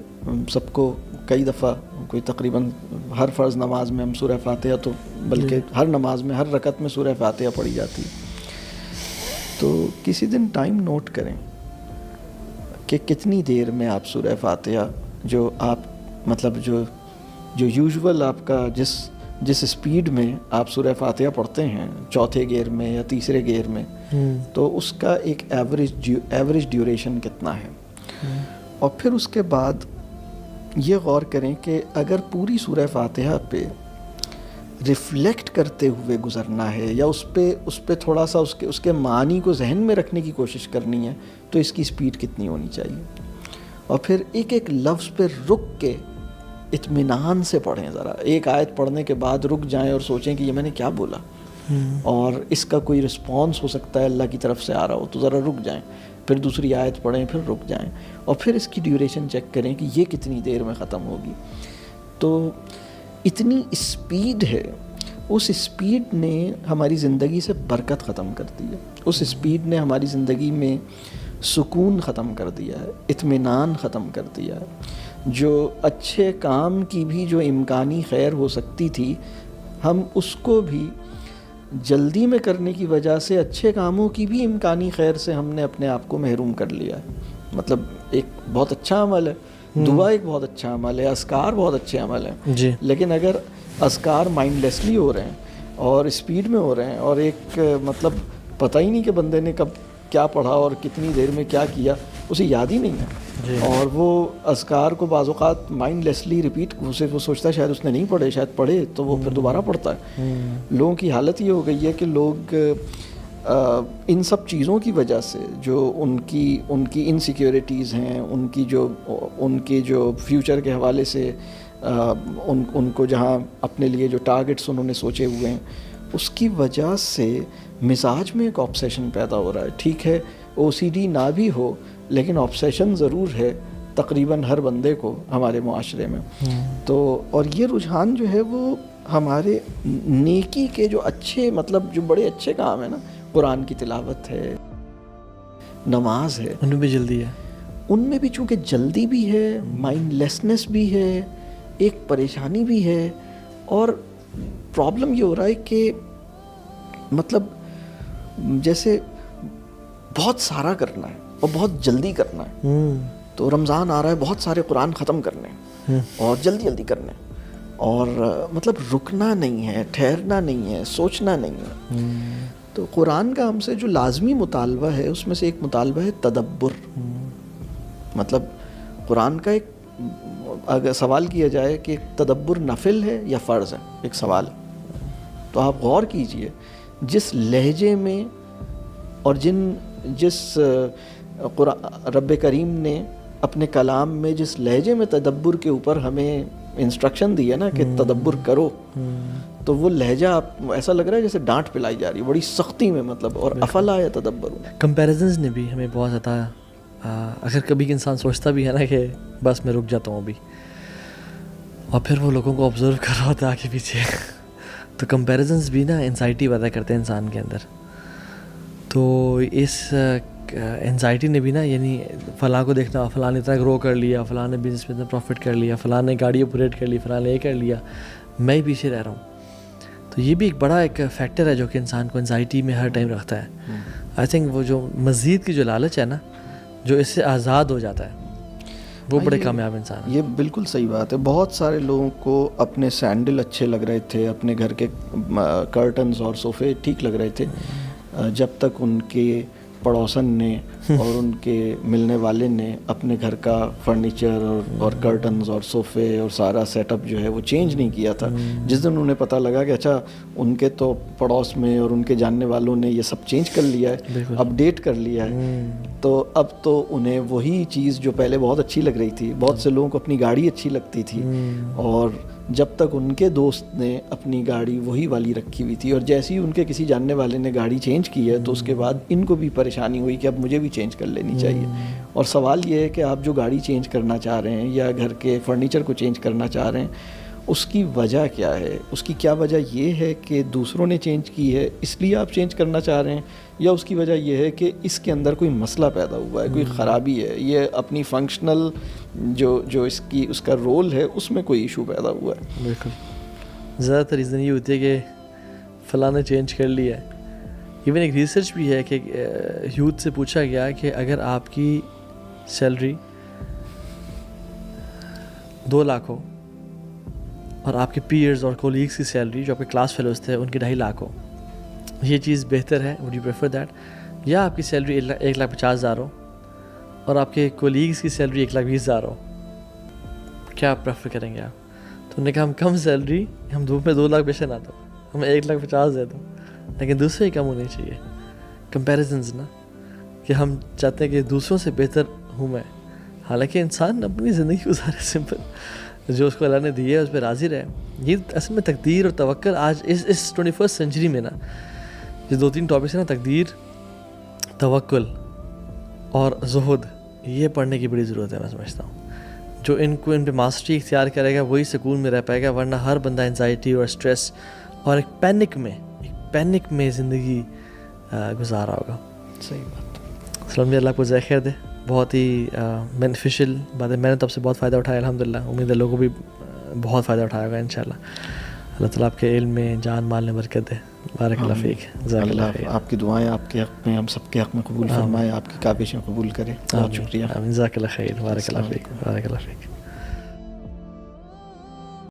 سب کو کئی دفعہ، کوئی تقریباً ہر فرض نماز میں ہم سورہ فاتحہ، تو بلکہ ہر نماز میں ہر رکعت میں سورہ فاتحہ پڑھی جاتی ہے. تو کسی دن ٹائم نوٹ کریں کہ کتنی دیر میں آپ سورہ فاتحہ، جو آپ مطلب جو یوزول آپ کا جس اسپیڈ میں آپ سورہ فاتحہ پڑھتے ہیں، چوتھے گیئر میں یا تیسرے گیئر میں، تو اس کا ایک ایوریج ڈیوریشن کتنا ہے. اور پھر اس کے بعد یہ غور کریں کہ اگر پوری سورہ فاتحہ پہ ریفلیکٹ کرتے ہوئے گزرنا ہے، یا اس پہ تھوڑا سا اس کے معنی کو ذہن میں رکھنے کی کوشش کرنی ہے، تو اس کی سپیڈ کتنی ہونی چاہیے. اور پھر ایک ایک لفظ پہ رک کے اطمینان سے پڑھیں. ذرا ایک آیت پڑھنے کے بعد رک جائیں اور سوچیں کہ یہ میں نے کیا بولا، اور اس کا کوئی رسپانس ہو سکتا ہے اللہ کی طرف سے آ رہا ہو، تو ذرا رک جائیں. پھر دوسری آیت پڑھیں، پھر رک جائیں، اور پھر اس کی ڈیوریشن چیک کریں کہ یہ کتنی دیر میں ختم ہوگی. تو اتنی اسپیڈ ہے، اس اسپیڈ نے ہماری زندگی سے برکت ختم کر دی ہے، اس اسپیڈ نے ہماری زندگی میں سکون ختم کر دیا ہے، اطمینان ختم کر دیا ہے. جو اچھے کام کی بھی جو امکانی خیر ہو سکتی تھی، ہم اس کو بھی جلدی میں کرنے کی وجہ سے اچھے کاموں کی بھی امکانی خیر سے ہم نے اپنے آپ کو محروم کر لیا ہے. مطلب ایک بہت اچھا عمل ہے، دعا ایک بہت اچھا عمل ہے، اذکار بہت اچھے عمل ہیں جی. لیکن اگر اذکار مائنڈ لیسلی ہو رہے ہیں اور اسپیڈ میں ہو رہے ہیں، اور ایک مطلب پتہ ہی نہیں کہ بندے نے کب کیا پڑھا اور کتنی دیر میں کیا کیا، اسے یاد ہی نہیں ہے، اور وہ اذکار کو بعض اوقات مائنڈ لیسلی ریپیٹ، وہ سوچتا ہے شاید اس نے نہیں پڑھے، شاید پڑھے، تو وہ پھر دوبارہ پڑھتا ہے. لوگوں کی حالت یہ ہو گئی ہے کہ لوگ ان سب چیزوں کی وجہ سے، جو ان کی انسیکیورٹیز ہیں، ان کے جو فیوچر کے حوالے سے ان کو جہاں اپنے لیے جو ٹارگٹس انہوں نے سوچے ہوئے ہیں، اس کی وجہ سے مزاج میں ایک آبسیشن پیدا ہو رہا ہے. ٹھیک ہے OCD نہ بھی ہو، لیکن آبسیشن ضرور ہے تقریباً ہر بندے کو ہمارے معاشرے میں. تو اور یہ رجحان جو ہے وہ ہمارے نیکی کے جو اچھے، مطلب جو بڑے اچھے کام ہیں نا، قرآن کی تلاوت ہے، نماز ہے، ان میں بھی جلدی ہے، ان میں بھی چونکہ جلدی بھی ہے، مائنڈ لیسنس بھی ہے، ایک پریشانی بھی ہے. اور پرابلم یہ ہو رہا ہے کہ مطلب جیسے بہت سارا کرنا ہے اور بہت جلدی کرنا ہے. تو رمضان آ رہا ہے، بہت سارے قرآن ختم کرنے ہیں اور جلدی جلدی کرنے ہیں، اور مطلب رکنا نہیں ہے، ٹھہرنا نہیں ہے، سوچنا نہیں ہے. تو قرآن کا ہم سے جو لازمی مطالبہ ہے، اس میں سے ایک مطالبہ ہے تدبر. مطلب قرآن کا ایک، اگر سوال کیا جائے کہ تدبر نفل ہے یا فرض ہے، ایک سوال، تو آپ غور کیجئے جس لہجے میں اور جس رب کریم نے اپنے کلام میں جس لہجے میں تدبر کے اوپر ہمیں انسٹرکشن دی ہے نا کہ تدبر کرو، تو وہ لہجہ آپ ایسا لگ رہا ہے جیسے ڈانٹ پلائی جا رہی ہے بڑی سختی میں، مطلب. اور افلا یتدبرون، کمپیریزنز نے بھی ہمیں بہت زیادہ، اگر کبھی انسان سوچتا بھی ہے نا کہ بس میں رک جاتا ہوں ابھی، اور پھر وہ لوگوں کو آبزرو کر رہا ہوتا ہے آگے پیچھے، تو کمپیریزنز بھی نا انزائٹی پیدا کرتے ہیں انسان کے اندر. تو اس انزائٹی نے بھی نا، یعنی فلاں کو دیکھنا، فلاں نے اتنا گرو کر لیا، فلاں نے بزنس میں اتنا پروفٹ کر لیا، فلاں نے گاڑی اپریٹ کر لی، فلاں نے یہ کر لیا، میں ہی پیچھے رہ رہا ہوں. تو یہ بھی ایک بڑا ایک فیکٹر ہے جو کہ انسان کو انزائٹی میں ہر ٹائم رکھتا ہے. آئی تھنک وہ جو مزید کی جو لالچ ہے نا، جو اس سے آزاد ہو جاتا ہے، وہ بڑے کامیاب انسان ہے. یہ بالکل صحیح بات ہے. بہت سارے لوگوں کو اپنے سینڈل اچھے لگ رہے تھے، اپنے گھر کے کرٹنز اور صوفے ٹھیک لگ رہے تھے، جب تک پڑوسن نے اور ان کے ملنے والے نے اپنے گھر کا فرنیچر اور کرٹنز اور صوفے اور سارا سیٹ اپ جو ہے وہ چینج نہیں کیا تھا. جس دن انہیں پتہ لگا کہ اچھا ان کے تو پڑوس میں اور ان کے جاننے والوں نے یہ سب چینج کر لیا ہے, اپڈیٹ کر لیا ہے, تو اب تو انہیں وہی چیز جو پہلے بہت اچھی لگ رہی تھی, بہت سے لوگوں کو اپنی گاڑی اچھی لگتی تھی, اور جب تک ان کے دوست نے اپنی گاڑی وہی والی رکھی ہوئی تھی, اور جیسے ہی ان کے کسی جاننے والے نے گاڑی چینج کی ہے تو اس کے بعد ان کو بھی پریشانی ہوئی کہ اب مجھے بھی چینج کر لینی چاہیے. اور سوال یہ ہے کہ آپ جو گاڑی چینج کرنا چاہ رہے ہیں یا گھر کے فرنیچر کو چینج کرنا چاہ رہے ہیں, اس کی وجہ کیا ہے؟ اس کی کیا وجہ یہ ہے کہ دوسروں نے چینج کی ہے اس لیے آپ چینج کرنا چاہ رہے ہیں, یا اس کی وجہ یہ ہے کہ اس کے اندر کوئی مسئلہ پیدا ہوا ہے, کوئی خرابی ہے, یہ اپنی فنکشنل جو اس کا رول ہے اس میں کوئی ایشو پیدا ہوا ہے؟ بالکل, زیادہ تر ریزن یہ ہوتی ہے کہ فلاں نے چینج کر لیا ہے. ایون ایک ریسرچ بھی ہے کہ یوتھ سے پوچھا گیا کہ اگر آپ کی سیلری 2 لاکھ ہو اور آپ کے پیئرز اور کولیگس کی سیلری جو آپ کے کلاس فیلوز تھے ان کی 2.5 لاکھ ہو, یہ چیز بہتر ہے, وڈ یو پریفر دیٹ, یا آپ کی سیلری 1,50,000 ہو اور آپ کے کولیگس کی سیلری 1,20,000 ہو, کیا آپ پریفر کریں گے آپ؟ تو انہوں نے کہا ہم کم سیلری, ہم دھوپ میں 2 لاکھ بیشے نہ دو, ہمیں 1,50,000 دے دو, لیکن دوسرے ہی کم ہونے چاہیے. کمپیریزنز نا, کہ ہم چاہتے ہیں کہ دوسروں سے بہتر ہوں میں, حالانکہ انسان اپنی زندگی گزارے سمپل, جو اس کو اللہ نے دی ہے اس پہ راضی رہے. یہ اصل میں تقدیر اور توکل آج اس 21st سینچری میں نا, یہ 2-3 ٹاپکس ہیں نا, تقدیر, توکل اور زہد, یہ پڑھنے کی بڑی ضرورت ہے. میں سمجھتا ہوں جو ان پہ ماسٹری اختیار کرے گا وہی سکون میں رہ پائے گا, ورنہ ہر بندہ انزائٹی اور اسٹریس اور ایک پینک میں زندگی گزارا ہوگا. صحیح بات. الحمد للہ, کو خیر دے, بہت ہی بینیفیشیل بات ہے. میں نے تب سے بہت فائدہ اٹھایا الحمدللہ, امید ہے لوگوں کو بھی بہت فائدہ اٹھایا ہوگا انشاءاللہ. اللہ تعالیٰ آپ کے علم میں, جان مال میں برکت دے. بارک اللہ فیک. اللہ آپ کی دعائیں آپ کے حق میں, ہم سب کے حق میں قبول فرمائے, آپ کی کاوشیں قبول کرے. بہت شکریہ. جزاک اللہ خیر. بارک اللہ فیک. بارک اللہ فیک.